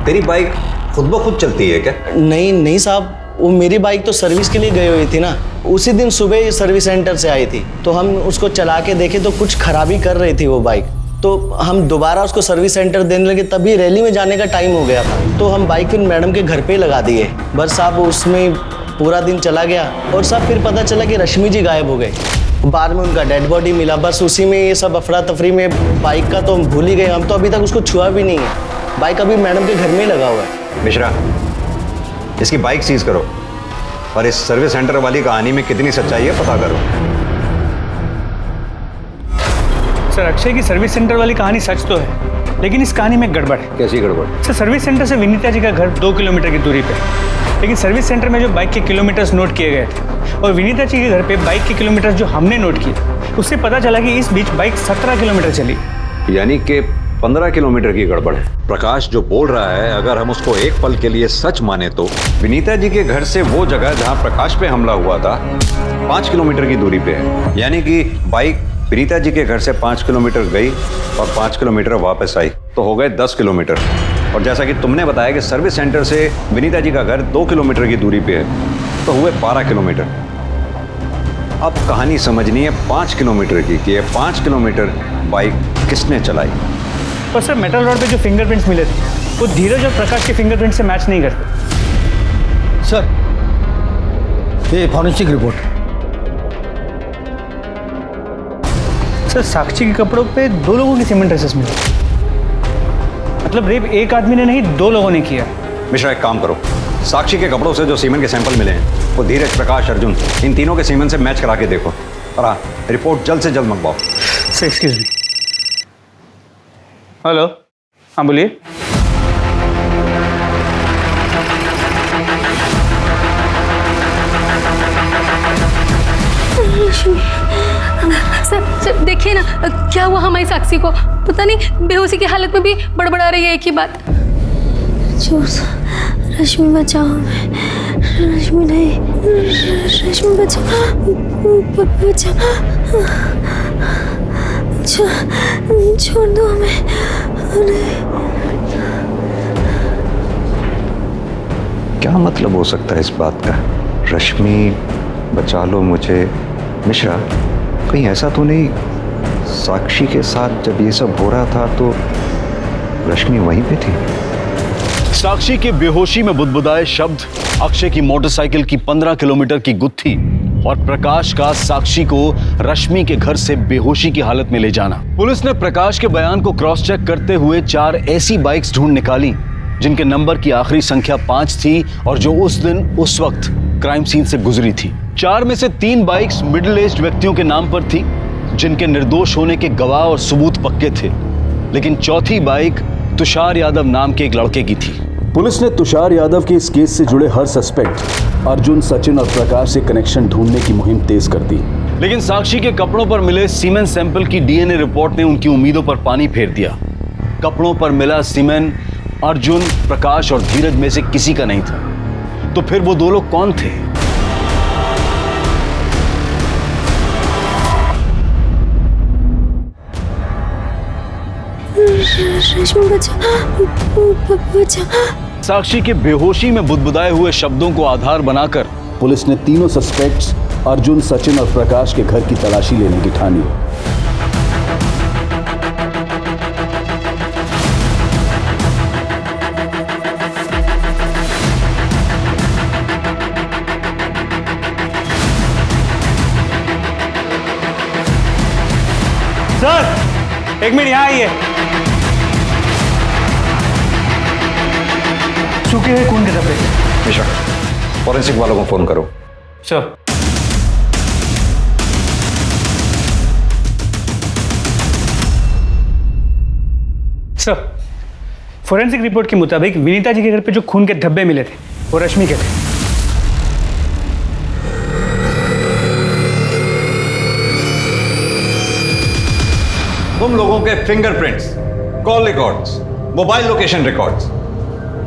तेरी बाइक खुद ब खुद चलती है क्या? नहीं साहब, वो मेरी बाइक तो सर्विस के लिए गई हुई थी ना। उसी दिन सुबह सर्विस सेंटर से आई थी, तो हम उसको चला के देखे तो कुछ खराबी कर रही थी वो बाइक। तो हम दोबारा उसको सर्विस सेंटर देने लगे, तभी रैली में जाने का टाइम हो गया था। तो हम बाइक फिर मैडम के घर पे लगा दिए। बस साहब उसमें पूरा दिन चला गया और सब फिर पता चला कि रश्मि जी गायब हो गए। बाद में उनका डेड बॉडी मिला। बस उसी में ये सब अफरा तफरी में बाइक का तो हम भूल ही गए। हम तो अभी तक उसको छुआ भी नहीं है। बाइक अभी मैडम के घर में ही लगा हुआ है। मिश्रा, इसकी बाइक सीज करो और इस सर्विस सेंटर वाली कहानी में कितनी सच्चाई है पता करो। सर अक्षय की सर्विस सेंटर वाली कहानी सच तो है, लेकिन इस कहानी में गड़बड़ है। कैसी गड़बड़? सर सर्विस सेंटर से विनीता जी का घर 2 किलोमीटर की दूरी पे, लेकिन सर्विस सेंटर में जो बाइक के किलोमीटर्स नोट किए गए थे और विनीता जी के घर पे बाइक के किलोमीटर्स जो हमने नोट किए, उससे पता चला कि इस बीच बाइक 17 किलोमीटर चली। यानी कि 15 किलोमीटर की गड़बड़ है। प्रकाश जो बोल रहा है, अगर हम उसको एक पल के लिए सच माने तो विनीता जी के घर से वो जगह जहां प्रकाश पे हमला हुआ था 5 किलोमीटर की दूरी पे है। यानी कि बाइक विनीता जी के घर से 5 किलोमीटर गई और 5 किलोमीटर वापस आई, तो हो गए 10 किलोमीटर। और जैसा कि तुमने बताया कि सर्विस सेंटर से विनीता जी का घर 2 किलोमीटर की दूरी पे है, तो हुए 12 किलोमीटर। अब कहानी समझनी है 5 किलोमीटर की कि ये 5 किलोमीटर बाइक किसने चलाई। और सर मेटल रोड पे जो फिंगरप्रिंट्स मिले थे वो धीरज और प्रकाश के फिंगरप्रिंट से मैच नहीं करते। सर ये फॉरेंसिक रिपोर्ट। सर साक्षी के कपड़ों पे 2 लोगों की सीमेंट ट्रेसेस मिले, मतलब रेप एक आदमी ने नहीं 2 लोगों ने किया। मिश्रा एक काम करो, साक्षी के कपड़ों से जो सीमेंट के सैंपल मिले हैं वो धीरज, प्रकाश, अर्जुन, इन तीनों के सीमेंट से मैच करा के देखो और हाँ रिपोर्ट जल्द से जल्द मंगवाओ। Sir excuse me. हेलो, हाँ बोलिए। क्या हुआ हमारी साक्षी को? पता नहीं बेहोशी की हालत में भी बड़बड़ा रही है एक ही बात। रश्मि बचाओ, रश्मि नहीं, रश्मि बचाओ, छोड़ दो हमें। क्या मतलब हो सकता है इस बात का? रश्मि बचा लो मुझे। मिश्रा, कहीं ऐसा तो नहीं साक्षी के साथ जब ये सब हो रहा था तो रश्मि वहीं पे थी? साक्षी के बेहोशी में बुदबुदाए शब्द, अक्षय की मोटरसाइकिल की 15 किलोमीटर की गुत्थी और प्रकाश का साक्षी को रश्मि के घर से बेहोशी की हालत में ले जाना। पुलिस ने प्रकाश के बयान को क्रॉस चेक करते हुए 4 ऐसी बाइक्स ढूंढ निकाली जिनके नंबर की आखिरी संख्या 5 थी और जो उस दिन उस वक्त क्राइम सीन से गुजरी थी। 4 में से 3 बाइक्स मिडिल एज्ड व्यक्तियों के नाम पर थी जिनके निर्दोष होने के गवाह और सबूत पक्के थे, लेकिन चौथी बाइक तुषार यादव नाम के एक लड़के की थी। पुलिस ने तुषार यादव के इस केस से जुड़े हर सस्पेक्ट अर्जुन, सचिन और प्रकाश से कनेक्शन ढूंढने की मुहिम तेज कर दी, लेकिन साक्षी के कपड़ों पर मिले सीमेन सैंपल की डीएनए रिपोर्ट ने उनकी उम्मीदों पर पानी फेर दिया। कपड़ों पर मिला सीमेन अर्जुन, प्रकाश और धीरज में से किसी का नहीं था। तो फिर वो 2 लोग कौन थे? साक्षी के बेहोशी में बुदबुदाए हुए शब्दों को आधार बनाकर पुलिस ने तीनों सस्पेक्ट्स अर्जुन, सचिन और प्रकाश के घर की तलाशी लेने की ठानी। सर, 1 मिनट यहाँ आइए। सूखे हुए खून के धब्बे। मिश्रा, फॉरेंसिक वालों को फोन करो। सर। सर, फोरेंसिक रिपोर्ट के मुताबिक विनीता जी के घर पे जो खून के धब्बे मिले थे वो रश्मि के थे। तुम लोगों के fingerprints, call records, mobile location records,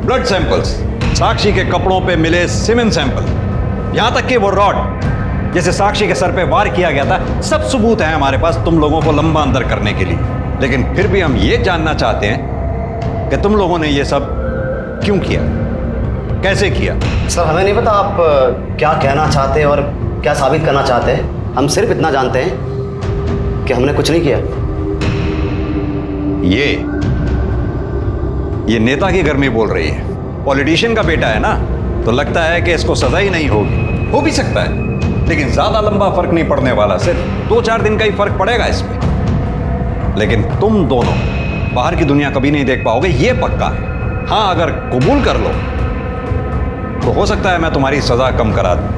blood samples, Sakshi के कपड़ों पे मिले सीमेन सैंपल, यहां तक कि वो रॉड जैसे साक्षी के सर पे वार किया गया था, सब सबूत हैं हमारे पास तुम लोगों को लंबा अंदर करने के लिए। लेकिन फिर भी हम ये जानना चाहते हैं कि तुम लोगों ने ये सब क्यों किया, कैसे किया? सर, हमें नहीं पता आप क्या कहना चाहते हैं और क्या साबित करना चाहते हैं। हम सिर्फ इतना जानते हैं कि हमने कुछ नहीं किया। ये नेता की घर में बोल रही है, पॉलिटिशियन का बेटा है ना, तो लगता है कि इसको सजा ही नहीं होगी। हो भी सकता है, लेकिन ज्यादा लंबा फर्क नहीं पड़ने वाला, सिर्फ 2-4 दिन का ही फर्क पड़ेगा इसमें। लेकिन तुम दोनों बाहर की दुनिया कभी नहीं देख पाओगे, ये पक्का है। हाँ, अगर कबूल कर लो तो हो सकता है मैं तुम्हारी सजा कम करा दूं।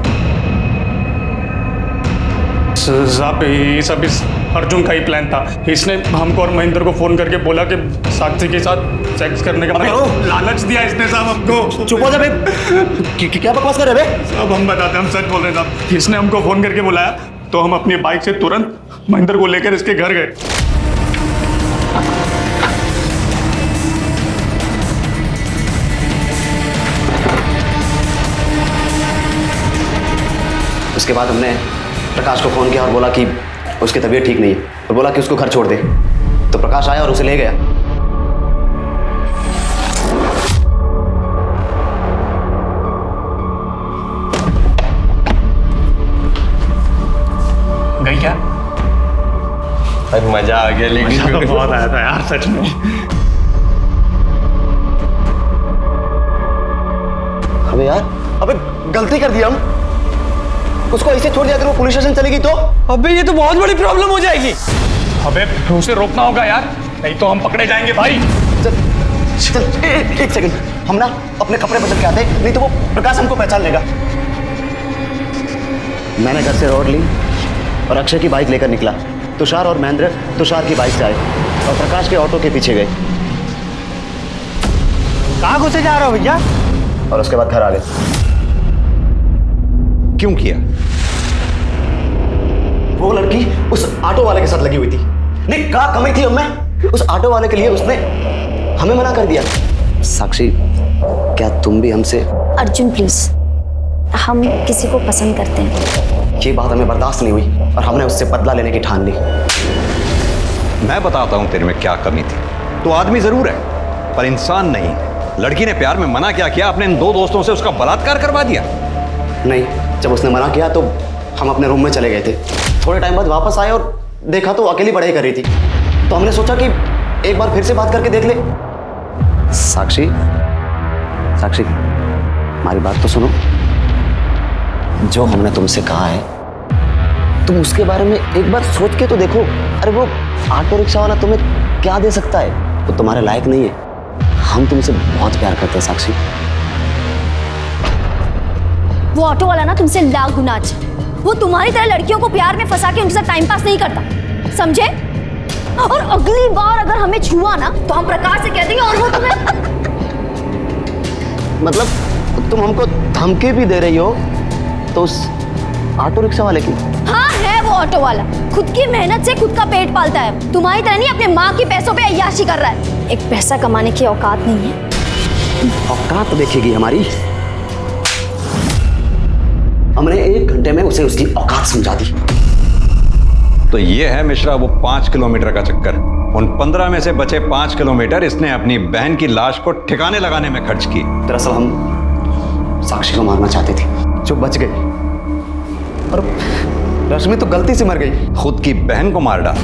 साहब, ये सब इस अर्जुन का ही प्लान था। इसने हमको और महेंद्र को फोन करके बोला कि साक्षी के साथ सेक्स करने का लालच दिया इसने साहब हमको। चुप हो जा बे। क्या बकवास कर रहे बे? साहब हम बताते, हम सच बोल रहे हैं साहब। इसने हमको फोन करके बुलाया तो हम अपनी बाइक से तुरंत महेंद्र को लेकर इसके घर गए। उसके बाद हमने प्रकाश को फोन किया और बोला कि उसकी तबीयत ठीक नहीं है, और बोला कि उसको घर छोड़ दे। तो प्रकाश आया और उसे ले गया। गई क्या? अरे मजा आ गया, लेकिन बहुत आया था यार सच में। अबे यार, अबे गलती कर दी हम। उसको ऐसे छोड़ दिया, अगर वो पुलिस स्टेशन चलेगी तो? अबे ये तो बहुत बड़ी प्रॉब्लम हो जाएगी। अबे उसे रोकना होगा यार, नहीं तो हम पकड़े जाएंगे भाई। चल एक सेकंड, हम ना अपने कपड़े बदल के आते, नहीं तो वो प्रकाश हमको पहचान लेगा। मैंने घर से रॉड ली और अक्षय की बाइक लेकर निकला। तुषार और महेंद्र तुषार की बाइक से आए और प्रकाश के ऑटो के पीछे गए। कहाँ घुसे जा रहे हो भैया? और उसके बाद घर आ गए। क्यों किया? वो लड़की उस ऑटो वाले के साथ लगी हुई थी। नहीं, क्या कमी थी हमें? उस ऑटो वाले के लिए उसने हमें मना कर दिया। साक्षी, क्या तुम भी हमसे? अर्जुन प्लीज, हम किसी को पसंद करते हैं। ये बात हमें बर्दाश्त नहीं हुई और हमने उससे बदला लेने की ठान ली। मैं बताता हूं तेरे में क्या कमी थी। तो आदमी जरूर है पर इंसान नहीं। लड़की ने प्यार में मना क्या किया, अपने इन दो दोस्तों से उसका बलात्कार करवा दिया। नहीं, जब उसने मना किया तो हम अपने रूम में चले गए थे। थोड़े टाइम बाद वापस आए और देखा तो अकेली पढ़ाई कर रही थी। तो हमने सोचा कि एक बार फिर से बात करके देख ले। साक्षी, साक्षी, हमारी बात तो सुनो। जो हमने तुमसे कहा है तुम उसके बारे में एक बार सोच के तो देखो। अरे वो ऑटो रिक्शा वाला तुम्हें क्या दे सकता है? वो तुम्हारे लायक नहीं है। हम तुमसे बहुत प्यार करते हैं साक्षी। वो ऑटो वाला ना तुमसे लाख गुना अच्छा। वो तुम्हारी तरह लड़कियों को प्यार में फंसा के उनके साथ टाइम पास नहीं करता, समझे? और अगली बार अगर हमें छुआ ना तो हम प्रकाश से कह देंगे और वो तुम्हें मतलब तुम हमको धमकी भी दे रही हो तो उस ऑटो रिक्शा वाले की? हाँ, है वो ऑटो वाला। खुद की मेहनत से खुद का पेट पालता है। तुम्हारी तरह नहीं अपने माँ के पैसों पे अय्याशी कर रहा है। एक पैसा कमाने की औकात नहीं है। औकात देखेगी हमारी? हमने 1 घंटे में उसे उसकी औकात समझा दी। तो ये है मिश्रा वो 5 किलोमीटर का चक्कर। उन 15 में से बचे 5 किलोमीटर इसने अपनी बहन की लाश को ठिकाने लगाने में खर्च किए। दरअसल हम साक्षी को मारना चाहते थे, जो बच गई। और रश्मि तो गलती से मर गई। खुद की बहन को मार डाल।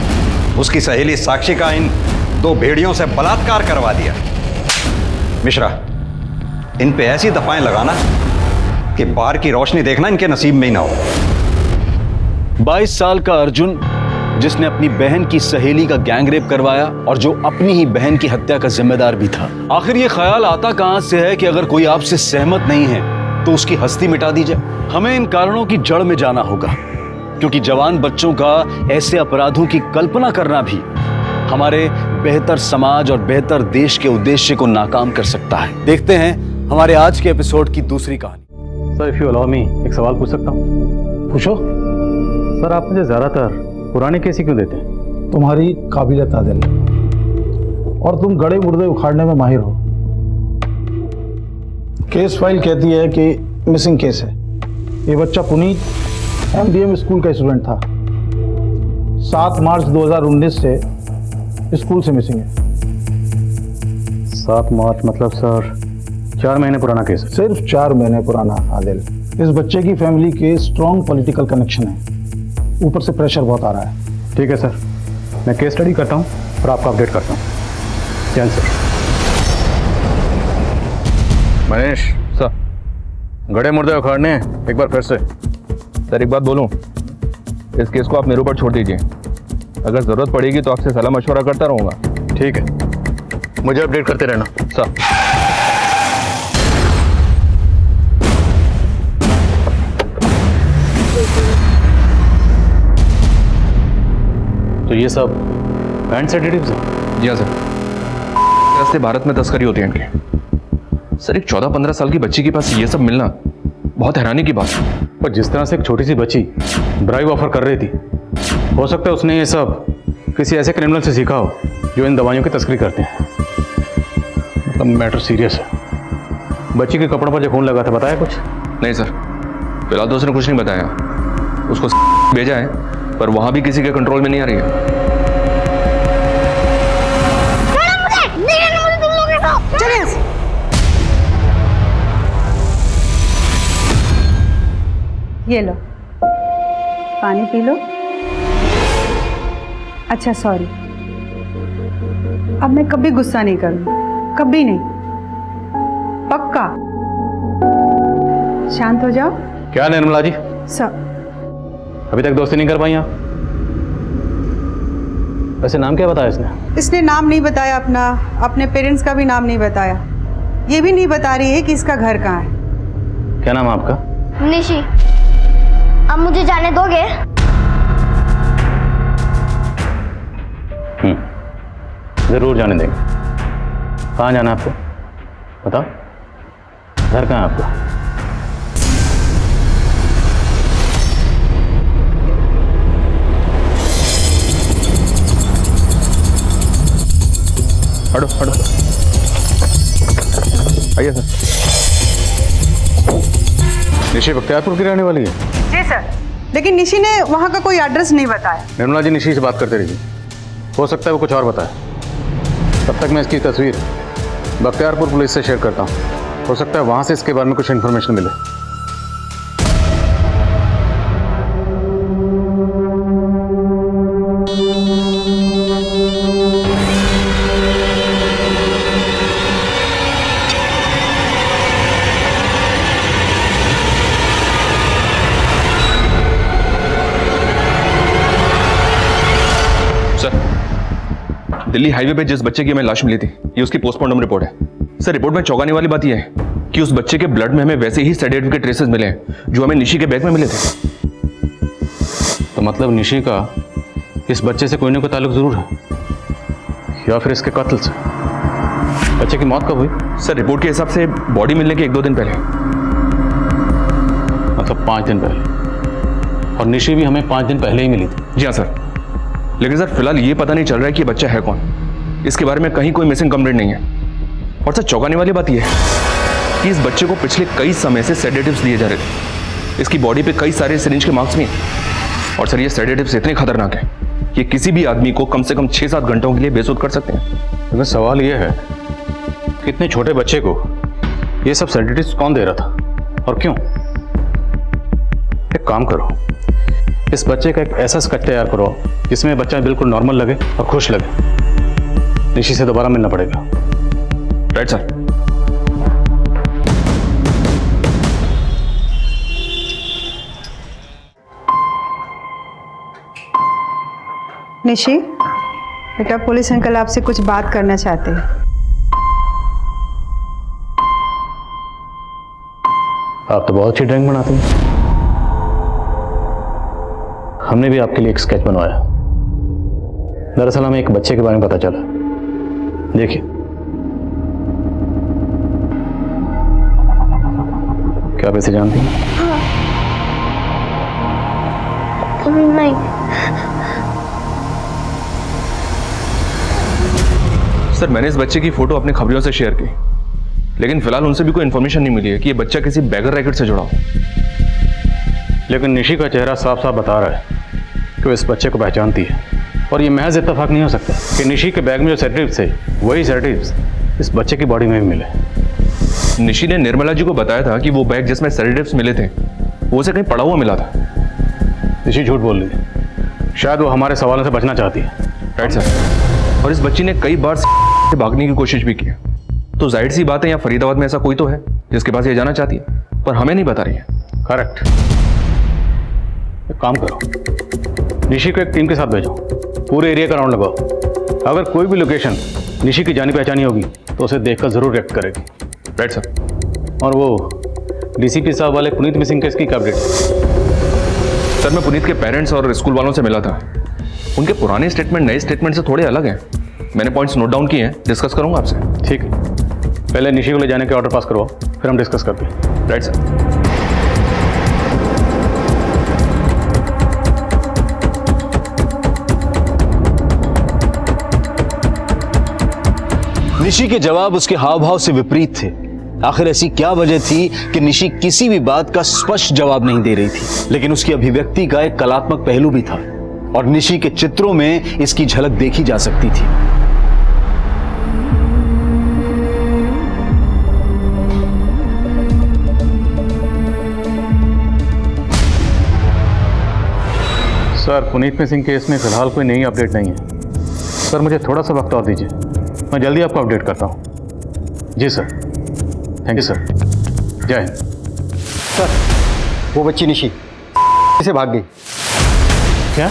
उसकी सहेली साक्षी का इन 2 भेड़ियों से बलात्कार करवा दिया। मिश्रा, इन पे ऐसी दफाएं लगाना कि बाहर की रोशनी देखना इनके नसीब में ही ना हो। 22 साल का अर्जुन, जिसने अपनी बहन की सहेली का गैंगरेप करवाया और जो अपनी ही बहन की हत्या का जिम्मेदार भी था। आखिर ये ख्याल आता कहां से है कि अगर कोई आपसे सहमत नहीं है तो उसकी हस्ती मिटा दी जाए? हमें इन कारणों की जड़ में जाना होगा, क्योंकि जवान बच्चों का ऐसे अपराधों की कल्पना करना भी हमारे बेहतर समाज और बेहतर देश के उद्देश्य को नाकाम कर सकता है। देखते हैं हमारे आज के एपिसोड की दूसरी कहानी। Sir, if you allow me, एक सवाल पूछ सकता हूँ? पूछो। सर, आप मुझे ज़्यादातर पुराने केस ही क्यों देते हैं? तुम्हारी काबिलियत आदिल, और तुम गड़े मुर्दे उखाड़ने में माहिर हो। केस फाइल कहती है कि मिसिंग केस है। ये बच्चा पुनीत MDM स्कूल का स्टूडेंट था। 7 मार्च 2019 से स्कूल से मिसिंग है। 7 मार्च मतलब सर 4 महीने पुराना केस है। सिर्फ 4 महीने पुराना आदिल। इस बच्चे की फैमिली के स्ट्रॉन्ग पॉलिटिकल कनेक्शन है, ऊपर से प्रेशर बहुत आ रहा है। ठीक है सर, मैं केस स्टडी करता हूँ और आपको अपडेट करता हूँ। चल सर। मनीष सर, गड़े मुर्दे उखाड़ने एक बार फिर से। सर, एक बात बोलूं, इस केस को आप मेरे ऊपर छोड़ दीजिए। अगर ज़रूरत पड़ेगी तो आपसे सलाह मशवरा करता रहूँगा। ठीक है, मुझे अपडेट करते रहना सर। तो ये सब बैंड सेडेटिव्स हैं? जी हाँ सर। रास्ते भारत में तस्करी होती है इनकी। सर, एक 14-15 साल की बच्ची के पास ये सब मिलना बहुत हैरानी की बात है। पर जिस तरह से एक छोटी सी बच्ची ड्राइव ऑफर कर रही थी, हो सकता है उसने ये सब किसी ऐसे क्रिमिनल से सीखा हो जो इन दवाइयों की तस्करी करते हैं। मतलब मैटर सीरियस है। बच्ची के कपड़ों पर जो खून लगा था, बताया कुछ? नहीं सर, फिलहाल तो उसने कुछ नहीं बताया। उसको भेजा है पर वहाँ भी किसी के कंट्रोल में नहीं आ रही है। ये लो, पानी पी लो। अच्छा सॉरी, अब मैं कभी गुस्सा नहीं करूँगी, कभी नहीं, पक्का। शांत हो जाओ। क्या निर्मला जी, सब अभी तक दोस्ती नहीं कर पाई आप? वैसे नाम क्या बताया इसने? इसने नाम नहीं बताया अपना, अपने पेरेंट्स का भी नाम नहीं बताया। ये भी नहीं बता रही है कि इसका घर कहाँ है। क्या नाम है आपका? निशी। अब मुझे जाने दोगे? जरूर जाने देंगे। कहाँ जाना है आपको, बताओ। घर कहाँ है आपका? हटो हटो, आइए सर। निशी बख्तियारपुर की रहने वाली है? जी सर, लेकिन निशी ने वहाँ का कोई एड्रेस नहीं बताया। निर्मला जी निशी से बात करते रहिए, हो सकता है वो कुछ और बताए। तब तक मैं इसकी तस्वीर बख्तियारपुर पुलिस से शेयर करता हूँ, हो सकता है वहाँ से इसके बारे में कुछ इन्फॉर्मेशन मिले। दिल्ली हाईवे पे जिस बच्चे की हमें लाश मिली थी, ये उसकी पोस्टमार्टम रिपोर्ट है। सर, रिपोर्ट में चौंकाने वाली बात यह है कि उस बच्चे के ब्लड में हमें वैसे ही सेडेटिव के ट्रेसेस मिले हैं जो हमें निशी के बैग में मिले थे। तो मतलब निशी का इस बच्चे से कोई ना कोई ताल्लुक जरूर है, या फिर इसके कत्ल से। बच्चे की मौत कब हुई? सर, रिपोर्ट के हिसाब से बॉडी मिलने के 1-2 दिन पहले, मतलब 5 दिन पहले। और निशी भी हमें 5 दिन पहले ही मिली थी। जी हाँ सर, लेकिन सर फिलहाल ये पता नहीं चल रहा है कि बच्चा है कौन। इसके बारे में कहीं कोई मिसिंग कंप्लेंट नहीं है। और सर चौंकाने वाली बात यह है कि इस बच्चे को पिछले कई समय से सेडेटिव्स दिए जा रहे थे। इसकी बॉडी पे कई सारे सिरिंज के मार्क्स भी हैं। और सर ये सेडेटिव्स इतने खतरनाक हैं कि किसी भी आदमी को कम से कम 6-7 घंटों के लिए बेसुध कर सकते हैं। लेकिन सवाल यह है कि इतने छोटे बच्चे को ये सब सेडेटिव्स कौन दे रहा था और क्यों? एक काम करो, इस बच्चे का एक ऐसा स्केच तैयार करो जिसमें बच्चा बिल्कुल नॉर्मल लगे और खुश लगे। निशी से दोबारा मिलना पड़ेगा। Right sir. निशी, बेटा पुलिस अंकल आपसे कुछ बात करना चाहते हैं। आप तो बहुत अच्छी ड्राइंग बनाते हैं। हमने भी आपके लिए एक स्केच बनवाया। दरअसल हमें एक बच्चे के बारे में पता चला। देखिए, क्या आप इसे जानती हैं? नहीं। सर, मैंने इस बच्चे की फोटो अपने खबरियों से शेयर की, लेकिन फिलहाल उनसे भी कोई इन्फॉर्मेशन नहीं मिली है कि ये बच्चा किसी बैगर रैकेट से जुड़ा हो। लेकिन निशी का चेहरा साफ साफ बता रहा है कि वो इस बच्चे को पहचानती है। और ये महज इत्तेफाक नहीं हो सकता कि निशी के बैग में जो सेडेटिव्स थे वही सेडेटिव्स इस बच्चे की बॉडी में भी मिले। निशी ने निर्मला जी को बताया था कि वो बैग जिसमें सेडेटिव्स मिले थे वो उसे कहीं पड़ा हुआ मिला था। निशी झूठ बोल रही है, शायद वो हमारे सवालों से बचना चाहती है। Right sir. और इस बच्ची ने कई बार से भागने की कोशिश भी की है। तो जाहिर सी बात है, यहाँ फरीदाबाद में ऐसा कोई तो है जिसके पास ये जाना चाहती है, पर हमें नहीं बता रही है। करेक्ट। एक काम करो, निशी को एक टीम के साथ भेजो, पूरे एरिया का राउंड लगाओ। अगर कोई भी लोकेशन निशी की जानी पहचानी होगी तो उसे देखकर जरूर रिएक्ट करेगी। Right sir. और वो डीसीपी साहब वाले पुनीत मिसिंग केस की क्या अपडेट? सर, मैं पुनीत के पेरेंट्स और स्कूल वालों से मिला था। उनके पुराने स्टेटमेंट नए स्टेटमेंट से थोड़े अलग हैं। मैंने पॉइंट्स नोट डाउन किए हैं, डिस्कस करूंगा आपसे। ठीक है, पहले निशी को ले जाने के ऑर्डर पास करवाओ, फिर हम डिस्कस करते हैं। Right sir. निशी के जवाब उसके हाव भाव से विपरीत थे। आखिर ऐसी क्या वजह थी कि निशी किसी भी बात का स्पष्ट जवाब नहीं दे रही थी? लेकिन उसकी अभिव्यक्ति का एक कलात्मक पहलू भी था और निशी के चित्रों में इसकी झलक देखी जा सकती थी। सर, पुनीत मिसिंग केस में फिलहाल कोई नई अपडेट नहीं है। सर, मुझे थोड़ा सा वक्त और दीजिए, मैं जल्दी आपको अपडेट करता हूँ। जी सर। Thank you sir. जय हिंद। सर, वो बच्ची निशी से भाग गई। क्या?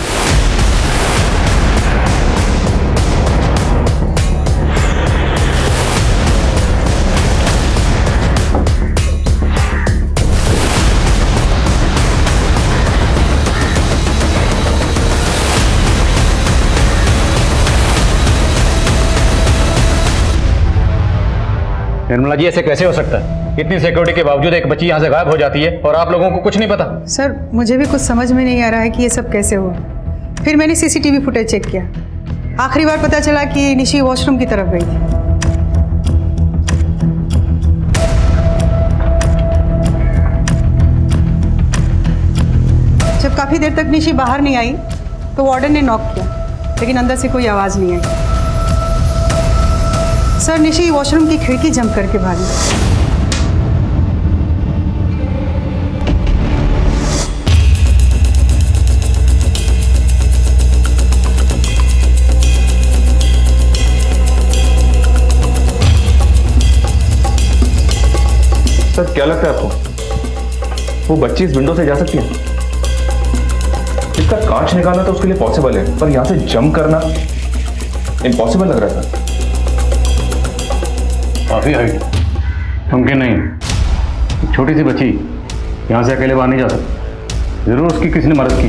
निर्मला जी, ऐसे कैसे हो सकता है? इतनी सिक्योरिटी के बावजूद एक बच्ची यहाँ से गायब हो जाती है और आप लोगों को कुछ नहीं पता? सर, मुझे भी कुछ समझ में नहीं आ रहा है कि ये सब कैसे हुआ। फिर मैंने सीसीटीवी फुटेज चेक किया, आखिरी बार पता चला कि निशी वॉशरूम की तरफ गई थी। जब काफ़ी देर तक निशी बाहर नहीं आई तो वार्डन ने नॉक किया, लेकिन अंदर से कोई आवाज़ नहीं आई। सर, निशी वॉशरूम की खिड़की जंप करके भागी। सर, क्या लगता है आपको वो बच्ची इस विंडो से जा सकती है? इसका कांच निकालना तो उसके लिए पॉसिबल है, पर यहां से जंप करना इम्पॉसिबल लग रहा था। काफी हाइट, मुमकिन नहीं। छोटी सी बच्ची यहाँ से अकेले बाहर नहीं जा सकती। जरूर उसकी किसी ने मदद की।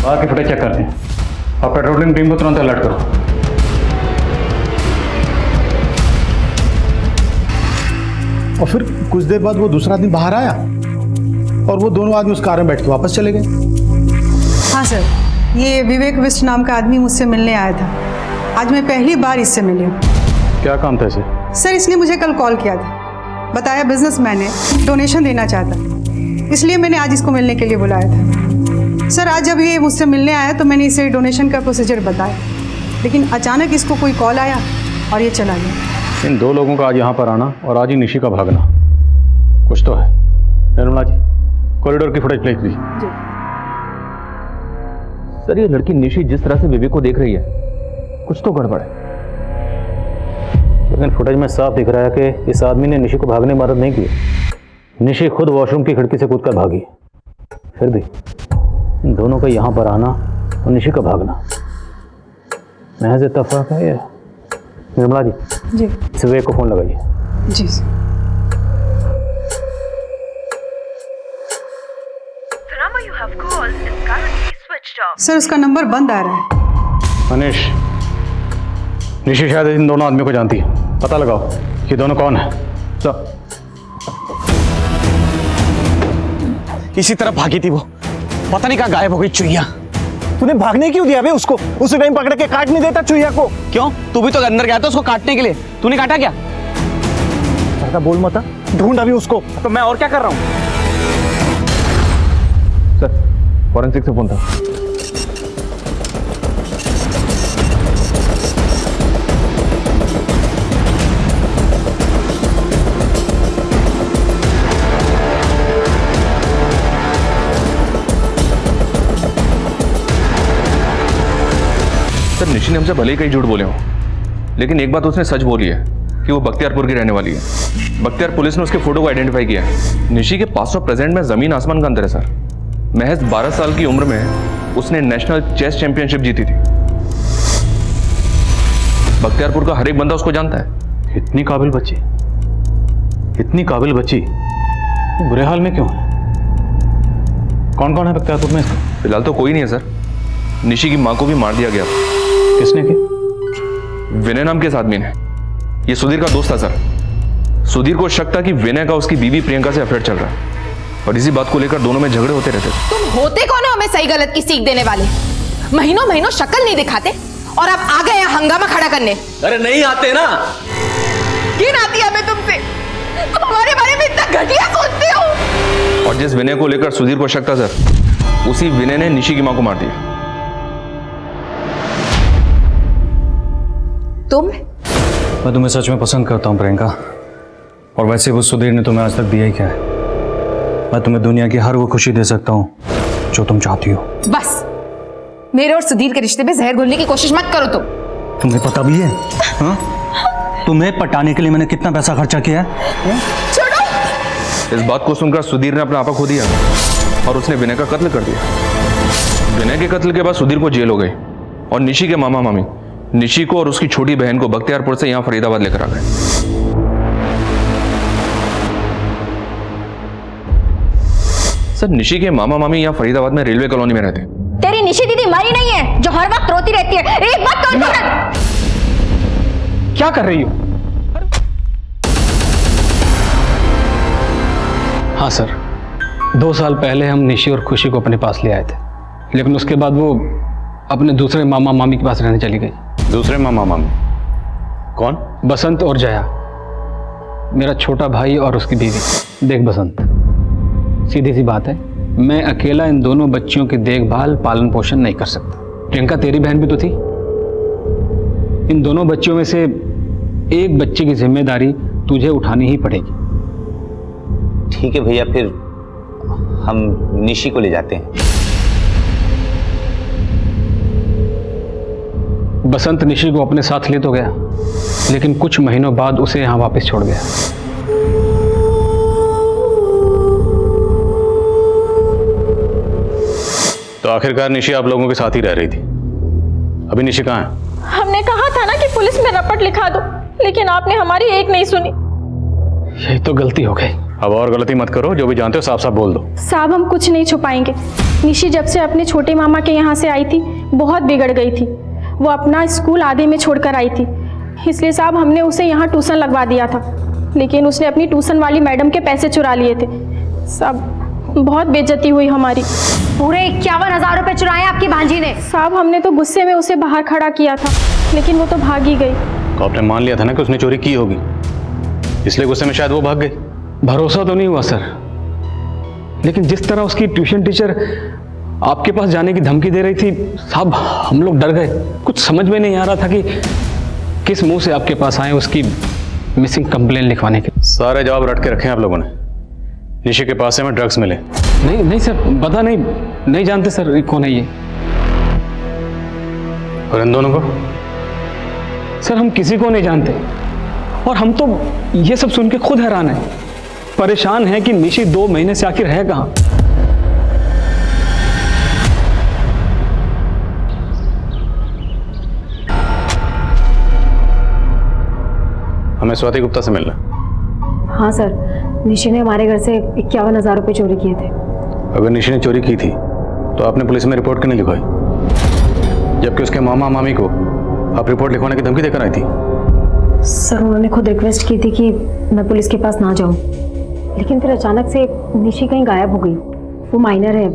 बाहर के फुटेज चेक करते हैं और पेट्रोलिंग टीम को तुरंत अलर्ट करो। और फिर कुछ देर बाद वो दूसरा आदमी बाहर आया और वो दोनों आदमी उस कार में बैठ के वापस चले गए। हाँ सर, ये विवेक विष्ट नाम का आदमी मुझसे मिलने आया था। आज मैं पहली बार इससे मिली हूँ। क्या काम था इसे? सर, इसने मुझे कल कॉल किया था। बताया बिजनेसमैन है, डोनेशन देना चाहता, इसलिए मैंने आज इसको मिलने के लिए बुलाया था। सर, आज जब ये मुझसे मिलने आया तो मैंने इसे डोनेशन का प्रोसीजर बताया, लेकिन अचानक इसको कोई कॉल आया और ये चला गया। इन दो लोगों का आज यहाँ पर आना और आज ही निशी का भागना, कुछ तो है। निर्मला जी, कॉरिडोर की फुटेज प्लीज। सर, ये लड़की निशी जिस तरह से विवेक को देख रही है, कुछ तो गड़बड़ है। लेकिन फुटेज में साफ दिख रहा है कि इस आदमी ने निशी को भागने में मदद नहीं की। निशी खुद वॉशरूम की खिड़की से कूदकर भागी। फिर भी इन दोनों का यहाँ पर आना और निशी का भागना महज इत्तेफाक है। ये निर्मला जी, इस विवेक को फोन लगाइए। जी सर, उसका नंबर बंद आ रहा है। मनीष, निशी शायद इन दोनों आदमियों को जानती है। पता लगाओ कि दोनों कौन है। इसी तरफ भागी थी वो, पता नहीं कहाँ गायब हो गई चुईया। तूने भागने क्यों दिया बे उसको? उसी टाइम पकड़ के काट नहीं देता चुईया को? क्यों? तू भी तो अंदर गया था उसको काटने के लिए, तूने काटा क्या? ज्यादा बोल मत, ढूंढ अभी उसको। तो मैं और क्या कर रहा हूँ? सर, फॉरेंसिक से फोन था। सर, निशी ने हमसे भले ही कई झूठ बोले हो, लेकिन एक बात उसने सच बोली है कि वो बख्तियारपुर की रहने वाली है। बख्तियार पुलिस ने उसके फोटो को आइडेंटिफाई किया है। निशी के पास और प्रेजेंट में जमीन आसमान का अंतर है सर। महज 12 साल की उम्र में उसने नेशनल चेस चैंपियनशिप जीती थी। बख्तियारपुर का हर एक बंदा उसको जानता है। इतनी काबिल बच्ची, इतनी काबिल बच्ची बुरे हाल में क्यों है? कौन कौन है बख्तियारपुर में इसका? फिलहाल तो कोई नहीं है सर। निशी की मां को भी मार दिया गया। किसने किया? विनय नाम के इस आदमी ने। ये सुधीर का दोस्त था सर। सुधीर को शक था कि विनय का उसकी बीवी प्रियंका से अफेयर चल रहा है, और इसी बात को लेकर दोनों में झगड़े होते रहते थे। तुम होते कौन हो हमें सही गलत की सीख देने वाले? महीनों महीनों शक्ल नहीं दिखाते और अब आ गए हंगामा खड़ा करने। अरे नहीं आते ना। घिन आती है हमें तुमसे। तुम हमारे बारे में इतना घटिया सोचते हो। और जिस विनय को लेकर सुधीर को शक था सर, उसी विनय ने निशी की मां को मार दिया। तुम? मैं तुम्हें सच में पसंद करता हूँ प्रियंका, और वैसे वो सुधीर ने तुम्हें आज तक दिया ही क्या है। मैं तुम्हें दुनिया की हर वो खुशी दे सकता हूँ जो तुम चाहती हो। बस मेरे और सुधीर के रिश्ते में जहर घोलने की कोशिश मत करो तुम। तुम्हें पता भी है हाँ? तुम्हें पटाने के लिए मैंने कितना पैसा खर्चा किया है? छोड़ो। इस बात को सुनकर सुधीर ने अपना आपा खो दिया और उसने विनय का कत्ल कर दिया। विनय के कत्ल के बाद सुधीर को जेल हो गई और निशी के मामा मामी निशी को और उसकी छोटी बहन को बख्तियारपुर से यहाँ फरीदाबाद लेकर आ गए। सर, निशी के मामा मामी यहाँ फरीदाबाद में रेलवे कॉलोनी में रहते। तेरी निशी दीदी मरी नहीं है जो हर वक्त रोती रहती है। एक बात कौन क्या कर रही हो? हाँ सर, 2 साल पहले हम निशी और खुशी को अपने पास ले आए थे, लेकिन उसके बाद वो अपने दूसरे मामा मामी के पास रहने चली गई। दूसरे मामा मामी कौन? बसंत और जया, मेरा छोटा भाई और उसकी बीवी। देख बसंत, सीधी सी बात है, मैं अकेला इन दोनों बच्चियों की देखभाल पालन पोषण नहीं कर सकता। प्रियंका तेरी बहन भी तो थी। इन दोनों बच्चियों में से एक बच्चे की जिम्मेदारी तुझे उठानी ही पड़ेगी। ठीक है भैया, फिर हम निशी को ले जाते हैं। बसंत निशी को अपने साथ ले तो गया, लेकिन कुछ महीनों बाद उसे यहां वापस छोड़ गया। तो आखिरकार निशी आप लोगों के साथ ही रह रही थी। अभी निशी कहाँ है? हमने कहा था ना कि पुलिस में रपट लिखा दो, लेकिन आपने हमारी एक नहीं सुनी। यही तो गलती हो गई। अब और गलती मत करो, जो भी जानते हो साफ साफ बोल दो। साहब हम कुछ नहीं छुपाएंगे। निशी जब से अपने छोटे मामा के यहाँ से आई थी बहुत बिगड़ गई थी। वो अपना स्कूल आधे में छोड़कर आई थी, इसलिए साहब हमने उसे यहाँ ट्यूशन लगवा दिया था, लेकिन उसने अपनी ट्यूशन वाली मैडम के पैसे चुरा लिए थे। साहब बहुत बेइज्जती हुई हमारी। पूरे 51,000 रुपए चुराए आपकी भांजी ने। साहब हमने तो गुस्से में उसे बाहर खड़ा किया था, लेकिन वो तो भाग ही गई। तो आपने मान लिया था ना कि उसने चोरी की होगी, इसलिए गुस्से में शायद वो भाग गई। भरोसा तो नहीं हुआ सर, लेकिन जिस तरह उसकी ट्यूशन टीचर आपके पास जाने की धमकी दे रही थी साहब, हम लोग डर गए। कुछ समझ में नहीं आ रहा था कि किस मुंह से आपके पास आए उसकी मिसिंग कंप्लेन लिखवाने के। सारे जवाब रट के रखे हैं आप लोगों ने। निशी के पास से हमें ड्रग्स मिले। नहीं सर, पता नहीं जानते सर ये कौन है ये। और इन दोनों को? सर हम किसी को नहीं जानते, और हम तो ये सब सुन के खुद हैरान हैं, परेशान हैं कि निशी 2 महीने से आखिर है कहाँ। हमें स्वाति गुप्ता से मिलना। हाँ सर, निशी ने हमारे घर से 51,000 रुपए चोरी किए थे। अगर निशी ने चोरी की थी तो आपने पुलिस में रिपोर्ट क्यों नहीं लिखवाई, जबकि उसके मामा मामी को आप रिपोर्ट लिखवाने की धमकी देकर आई थी? सर उन्होंने खुद रिक्वेस्ट की थी कि मैं पुलिस के पास ना जाऊं, लेकिन फिर अचानक से निशी कहीं गायब हो गई। वो माइनर है,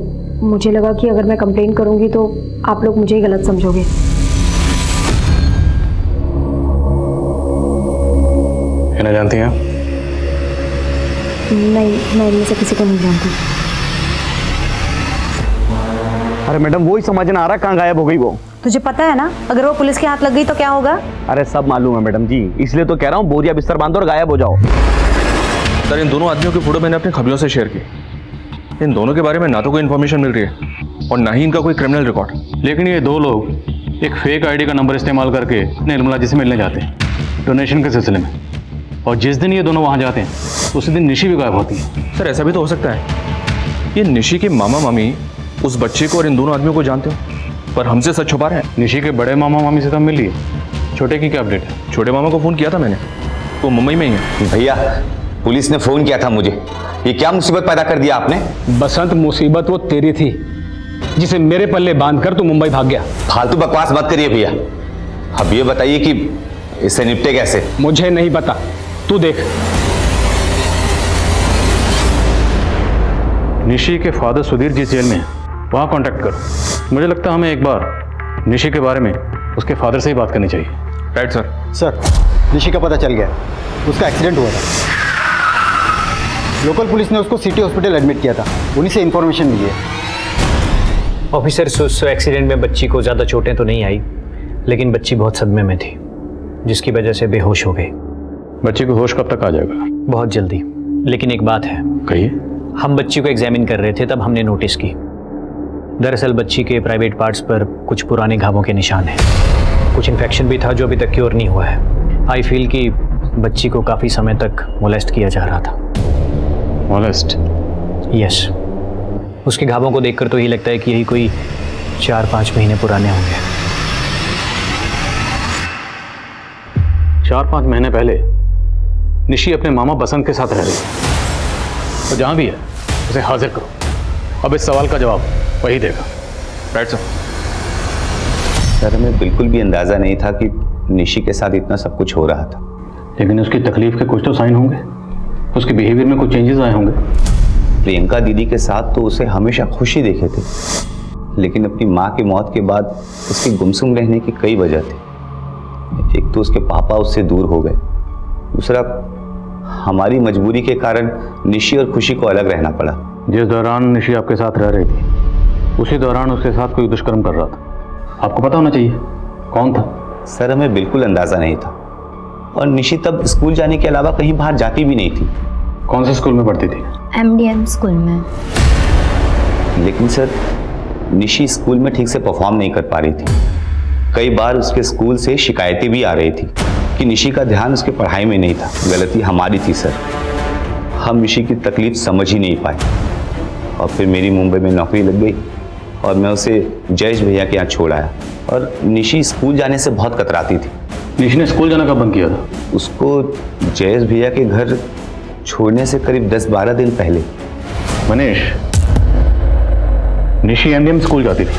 मुझे लगा कि अगर मैं कंप्लेन करूंगी तो आप लोग मुझे ही गलत समझोगे। ना जानती हैं? नहीं, मैं इनमें से किसी को नहीं जानती। अरे मैडम, वो ही समझ ना आ रहा कहाँ गायब हो गई वो। तुझे पता है ना, अगर वो पुलिस के हाथ लग गई तो क्या होगा? अरे सब मालूम है मैडम जी, इसलिए तो कह रहा हूँ बोरिया बिस्तर बांधो और गायब हो जाओ। सर इन दोनों आदमियों की फोटो मैंने अपने खबरों से शेयर की। इन दोनों के बारे में ना तो कोई इन्फॉर्मेशन मिल रही है और ना ही इनका कोई क्रिमिनल रिकॉर्ड। लेकिन ये 2 लोग एक फेक आईडी का नंबर इस्तेमाल करके निर्मला जी से मिलने जाते हैं डोनेशन के सिलसिले में, और जिस दिन ये दोनों वहाँ जाते हैं उसी दिन निशी भी गायब होती है। सर ऐसा भी तो हो सकता है ये निशी के मामा मामी उस बच्चे को और इन दोनों आदमियों को जानते हो, पर हमसे सच छुपा रहे हैं। निशी के बड़े मामा मामी से तो मिल लिए, छोटे की क्या अपडेट है? छोटे मामा को फ़ोन किया था मैंने, वो मुंबई में ही है। भैया पुलिस ने फ़ोन किया था मुझे। ये क्या मुसीबत पैदा कर दिया आपने? बसंत, मुसीबत वो तेरी थी जिसे मेरे पल्ले बांधकर तू मुंबई भाग गया। फालतू बकवास मत करिए भैया। अब ये बताइए कि इससे निपटे कैसे? मुझे नहीं पता, तू देख। निशी के फादर सुधीर जिस जेल में है वहाँ कांटेक्ट करो। मुझे लगता है हमें एक बार निशी के बारे में उसके फादर से ही बात करनी चाहिए। Right sir. सर निशी का पता चल गया, उसका एक्सीडेंट हुआ था। लोकल पुलिस ने उसको सिटी हॉस्पिटल एडमिट किया था, उन्हीं से इन्फॉर्मेशन मिली है। ऑफिसर उस एक्सीडेंट में बच्ची को ज़्यादा चोटें तो नहीं आई, लेकिन बच्ची बहुत सदमे में थी, जिसकी वजह से बेहोश हो गई। बच्ची को होश कब तक आ जाएगा? बहुत जल्दी। लेकिन एक बात है। कहिए। हम बच्ची को एग्जामिन कर रहे थे तब हमने नोटिस की, दरअसल बच्ची के प्राइवेट पार्ट्स पर कुछ पुराने घावों के निशान हैं। कुछ इन्फेक्शन भी था जो अभी तक क्योर नहीं हुआ है। आई फील कि बच्ची को काफ़ी समय तक मोलेस्ट किया जा रहा था। मोलेस्ट? यस। उसके घावों को देखकर तो यही लगता है कि यही कोई 4-5 महीने पुराने होंगे। 4-5 महीने पहले निशी अपने मामा बसंत के साथ रह रही है, तो जहाँ भी है उसे हाजिर करो। अब इस सवाल का जवाब वही देगा। Right sir. सर हमें बिल्कुल भी अंदाज़ा नहीं था कि निशी के साथ इतना सब कुछ हो रहा था। लेकिन उसकी तकलीफ के कुछ तो साइन होंगे, उसके बिहेवियर में कुछ चेंजेस आए होंगे। प्रियंका दीदी के साथ तो उसे हमेशा खुशी देखे थे, लेकिन अपनी माँ की मौत के बाद उसके गुमसुम रहने की कई वजह थी। एक तो उसके पापा उससे दूर हो गए, दूसरा हमारी मजबूरी के कारण निशी और खुशी को अलग रहना पड़ा। जिस दौरान निशी आपके साथ रह रही थी उसी दौरान उसके साथ कोई दुष्कर्म कर रहा था। आपको पता होना चाहिए कौन था? सर हमें बिल्कुल अंदाजा नहीं था, और निशी तब स्कूल जाने के अलावा कहीं बाहर जाती भी नहीं थी। कौन से स्कूल में पढ़ती थी? MDM स्कूल में। लेकिन सर निशी स्कूल में ठीक से परफॉर्म नहीं कर पा रही थी। कई बार उसके स्कूल से शिकायतें भी आ रही थी कि निशी का ध्यान उसके पढ़ाई में नहीं था। गलती हमारी थी सर, हम निशी की तकलीफ समझ ही नहीं पाए। और फिर मेरी मुंबई में नौकरी लग गई और मैं उसे जयेश भैया के यहाँ छोड़ आया। और निशी स्कूल जाने से बहुत कतराती थी। निशी ने स्कूल जाना कब बंद किया था? उसको जयेश भैया के घर छोड़ने से करीब 10-12 दिन पहले। मनीष, निशी MDM स्कूल जाती थी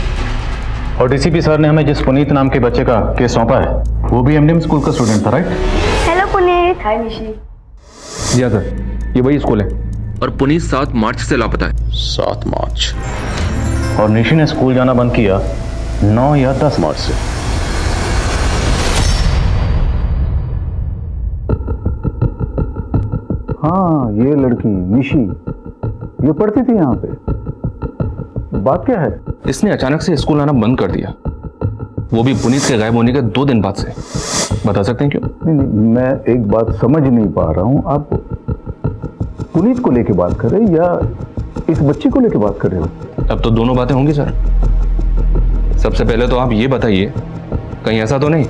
और DCP सर ने हमें जिस पुनीत नाम के बच्चे का केस सौंपा है वो भी MDM स्कूल का स्टूडेंट था, राइट? हेलो पुनीत। हाय निशी। जी हाँ सर, ये वही स्कूल है। और पुनीत 7 मार्च से लापता है। 7 मार्च। और निशी ने स्कूल जाना बंद किया 9 या 10 मार्च से। हाँ, ये लड़की निशी, ये पढ़ती थी यहाँ पे। बात क्या है? इसने अचानक से स्कूल आना बंद कर दिया, वो भी पुनीत के गायब होने के 2 दिन बाद से। बता सकते हैं क्यों? नहीं, मैं एक बात समझ नहीं पा रहा हूँ। आप पुनीत को लेके बात कर रहे हैं या इस बच्ची को लेके बात कर रहे हो? अब तो दोनों बातें होंगी सर। सबसे पहले तो आप ये बताइए, कहीं ऐसा तो नहीं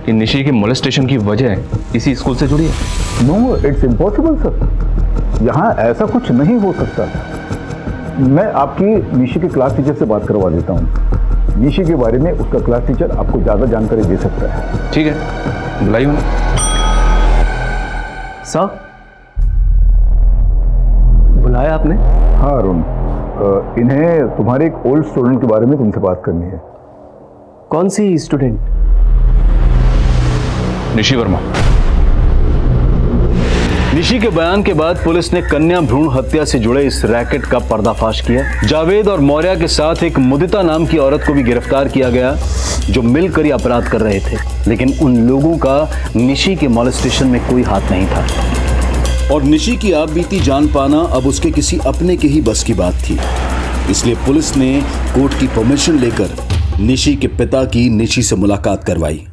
कि निशी की मोलेस्टेशन की वजह इसी स्कूल से जुड़ी है? नो, इट्स इम्पॉसिबल सर, यहाँ ऐसा कुछ नहीं हो सकता। मैं आपकी निशी के क्लास टीचर से बात करवा देता हूँ। निशी के बारे में उसका क्लास टीचर आपको ज़्यादा जानकारी दे सकता है। ठीक है, बुलाइए उन्हें। सर, बुलाया आपने? हाँ अरुण, इन्हें तुम्हारे एक ओल्ड स्टूडेंट के बारे में तुमसे बात करनी है। कौन सी स्टूडेंट? निशी वर्मा। निशी के बयान के बाद पुलिस ने कन्या भ्रूण हत्या से जुड़े इस रैकेट का पर्दाफाश किया। जावेद और मौर्या के साथ एक मुदिता नाम की औरत को भी गिरफ्तार किया गया जो मिलकर ये अपराध कर रहे थे, लेकिन उन लोगों का निशी के मॉलेस्टेशन में कोई हाथ नहीं था। और निशी की आप बीती जान पाना अब उसके किसी अपने के ही बस की बात थी, इसलिए पुलिस ने कोर्ट की परमिशन लेकर निशी के पिता की निशी से मुलाकात करवाई।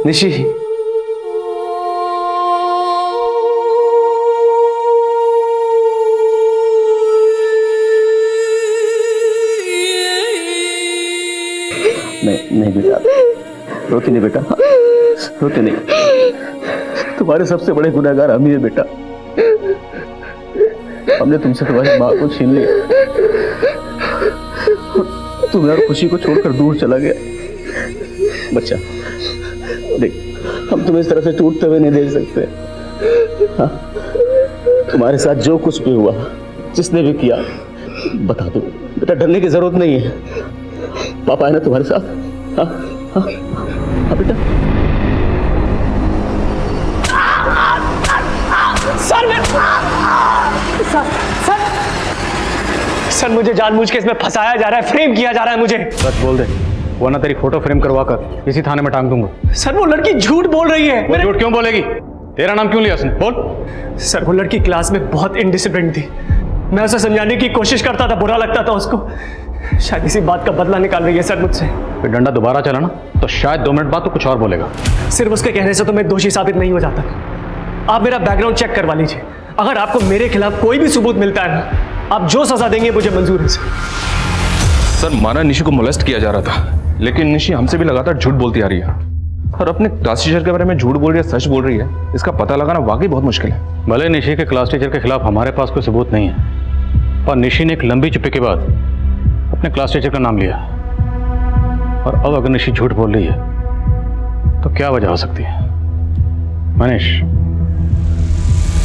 निशी, नहीं बेटा, रोती नहीं बेटा, रोती नहीं। तुम्हारे सबसे बड़े गुनहगार हम ही है बेटा। हमने तुमसे तुम्हारी माँ को छीन लिया, तुम्हें और खुशी को छोड़कर दूर चला गया। बच्चा देख, हम तुम्हें इस तरह से टूटते हुए नहीं देख सकते। हाँ? तुम्हारे साथ जो कुछ भी हुआ, जिसने भी किया, बता दो बेटा, डरने की जरूरत नहीं है। पापा है ना तुम्हारे साथ? हाँ हाँ हाँ बेटा। सर मुझे जानबूझ के इसमें फंसाया जा रहा है, फ्रेम किया जा रहा है मुझे। सच बोल दे, वरना तेरी फोटो फ्रेम करवा कर इसी थाने में टांग दूंगा। सर वो लड़की झूठ बोल रही है। वो झूठ क्यों बोलेगी? तेरा नाम क्यों लिया उसने? बोल। सर वो लड़की क्लास में बहुत इनडिसिप्लिन थी। मैं उसे समझाने की कोशिश करता था, बुरा लगता था उसको। शायद इसी बात का बदला निकाल रही है सर मुझसे। फिर डंडा दोबारा चला ना तो शायद 2 मिनट बाद तो कुछ और बोलेगा। सिर्फ उसके कहने से तो मैं दोषी साबित नहीं हो जाता। आप मेरा बैकग्राउंड चेक करवा लीजिए, अगर आपको मेरे खिलाफ कोई भी सबूत मिलता है ना, आप जो सजा देंगे मुझे मंजूर है सर। माना निशी को मोलेस्ट किया जा रहा था, लेकिन निशी हमसे भी लगातार झूठ बोलती आ रही है और अपने क्लास टीचर के बारे में झूठ बोल रही है, सच बोल रही है, इसका पता लगाना वाकई बहुत मुश्किल है। भले निशी के क्लास टीचर के खिलाफ हमारे पास कोई सबूत नहीं है, पर निशी ने एक लंबी चुप्पी के बाद अपने क्लास टीचर का नाम लिया, और अब अगर निशी झूठ बोल रही है तो क्या वजह हो सकती है? मनीष,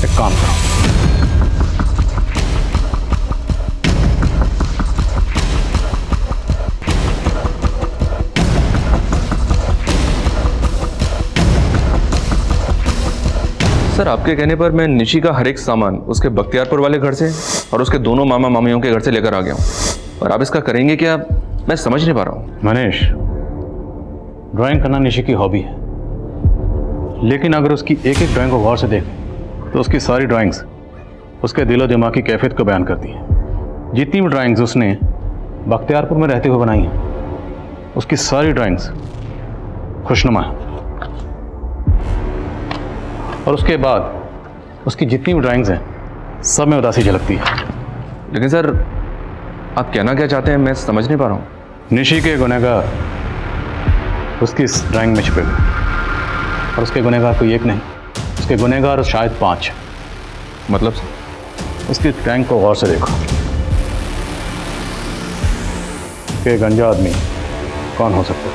एक काम करो, सर आपके कहने पर मैं निशी का हर एक सामान उसके बख्तियारपुर वाले घर से और उसके दोनों मामा मामियों के घर से लेकर आ गया हूँ, और आप इसका करेंगे क्या मैं समझ नहीं पा रहा हूँ। मनीष, ड्राइंग करना निशी की हॉबी है, लेकिन अगर उसकी एक एक ड्राइंग को गौर से देखें तो उसकी सारी ड्राइंग्स उसके दिलो दिमाग की कैफियत को बयान करती हैं। जितनी भी ड्राइंग्स उसने बख्तियारपुर में रहते हुए बनाई हैं, उसकी सारी ड्राइंग्स खुशनुमा है, और उसके बाद उसकी जितनी भी ड्राइंग्स हैं सब में उदासी झलकती है। लेकिन सर आप कहना क्या चाहते हैं मैं समझ नहीं पा रहा हूँ। निशी के गुनहगार उसकी इस ड्राइंग में छुपे हुए, और उसके गुनहगार कोई एक नहीं, उसके गुनहगार शायद 5। मतलब उसकी ड्राइंग को गौर से देखो कि गंजा आदमी कौन हो सकता है।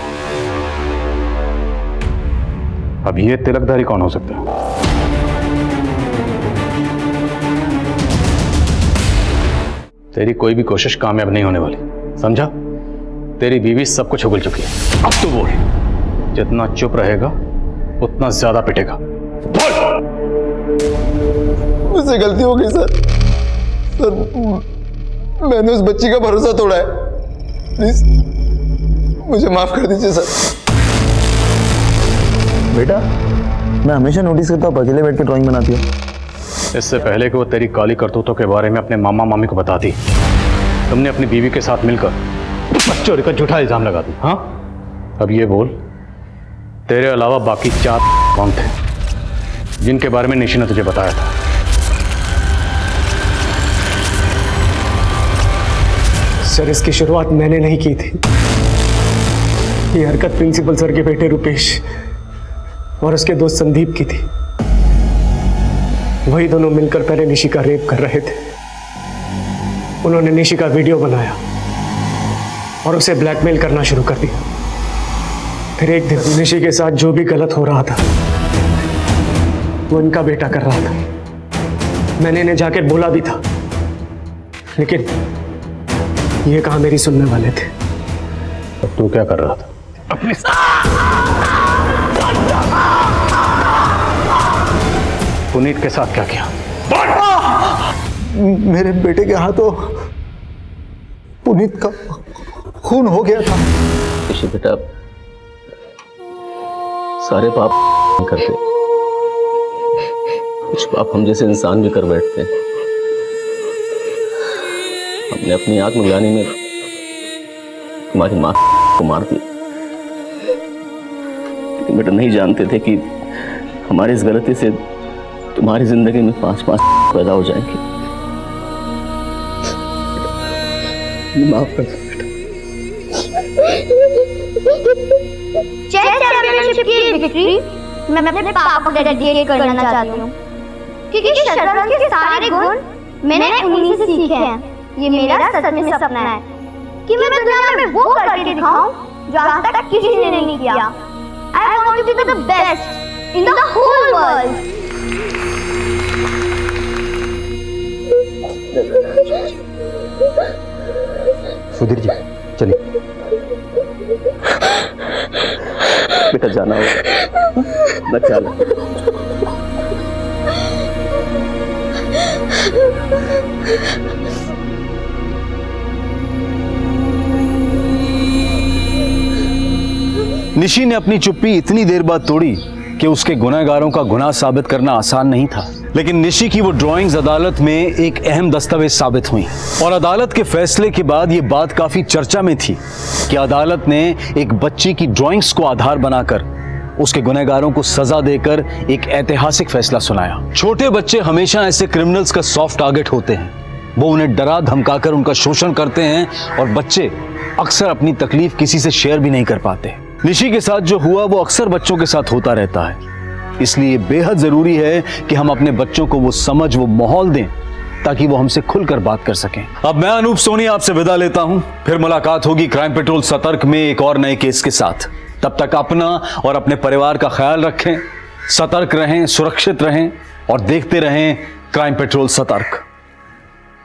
अब ये तिलकधारी कौन हो सकता है? तेरी कोई भी कोशिश कामयाब नहीं होने वाली, समझा? तेरी बीवी सब कुछ उगल चुकी है। अब तू बोल, जितना चुप रहेगा उतना ज्यादा पिटेगा। बोल। मुझसे गलती हो गई सर। मैंने उस बच्ची का भरोसा तोड़ा है, प्लीज मुझे माफ कर दीजिए सर। बेटा, मैं हमेशा नोटिस करता हूँ अकेले बैठ के ड्राइंग बनाती हूँ। इससे पहले कि वो तेरी काली करतूतों के बारे में अपने मामा मामी को बताती, तुमने अपनी बीवी के साथ मिलकर चोरी का झूठा इल्जाम लगा दी। हाँ, अब ये बोल, तेरे अलावा बाकी 4 कौन थे जिनके बारे में निशी ने तुझे बताया था? सर, इसकी शुरुआत मैंने नहीं की थी। ये हरकत प्रिंसिपल सर के बेटे रुपेश और उसके दोस्त संदीप की थी। वही दोनों मिलकर पहले निशी का रेप कर रहे थे। उन्होंने निशी का वीडियो बनाया और उसे ब्लैकमेल करना शुरू कर दिया। फिर एक दिन निशी के साथ जो भी गलत हो रहा था वो इनका बेटा कर रहा था। मैंने इन्हें जाके बोला भी था, लेकिन ये कहाँ मेरी सुनने वाले थे। अब तू क्या कर रहा था? अपने पुनीत के साथ क्या किया? मेरे बेटे के हाथों पुनीत का खून हो गया था। बेटा, सारे पाप करते, कुछ पाप हम जैसे इंसान भी कर बैठते हैं। हमने अपनी आंख मिलाने में तुम्हारी माँ को मार दिया, लेकिन बेटा नहीं जानते थे कि हमारी इस गलती से तुम्हारी जिंदगी में 5 पैदा हो जाएंगे। माफ कर दो बेटा। चेस चैंपियनशिप की विक्ट्री मैं अपने पापा को डेडिकेट करना चाहती हूँ, क्योंकि शतरंज के सारे गुण मैंने उन्हीं से सीखे हैं। ये मेरा सच में सपना है कि मैं दुनिया में वो करके दिखाऊं जो आज तक किसी ने नहीं किया। I want to be the best in the whole world. Sudhir ji, चलिए बेटा, जाना होगा ना, ख्याल निशी ने अपनी चुप्पी इतनी देर बाद तोड़ी कि उसके गुनहगारों का गुनाह साबित करना आसान नहीं था। लेकिन निशी की वो ड्राइंग्स अदालत में एक अहम दस्तावेज साबित हुई, और अदालत के फैसले के बाद ये बात काफी चर्चा में थी कि अदालत ने एक बच्ची की ड्राइंग्स को आधार बनाकर उसके गुनहगारों को सजा देकर एक ऐतिहासिक फैसला सुनाया। छोटे बच्चे हमेशा ऐसे क्रिमिनल्स का सॉफ्ट टारगेट होते हैं। वो उन्हें डरा धमकाकर उनका शोषण करते हैं, और बच्चे अक्सर अपनी तकलीफ किसी से शेयर भी नहीं कर पाते। निशी के साथ जो हुआ वो अक्सर बच्चों के साथ होता रहता है, इसलिए बेहद जरूरी है कि हम अपने बच्चों को वो समझ, वो माहौल दें ताकि वो हमसे खुलकर बात कर सकें। अब मैं अनूप सोनी आपसे विदा लेता हूं, फिर मुलाकात होगी क्राइम पेट्रोल सतर्क में एक और नए केस के साथ। तब तक अपना और अपने परिवार का ख्याल रखें, सतर्क रहें, सुरक्षित रहें और देखते रहें क्राइम पेट्रोल सतर्क।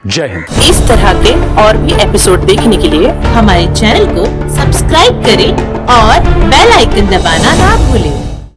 जय हिंद। इस तरह के और भी एपिसोड देखने के लिए हमारे चैनल को सब्सक्राइब करें और बेल आइकन दबाना ना भूलें।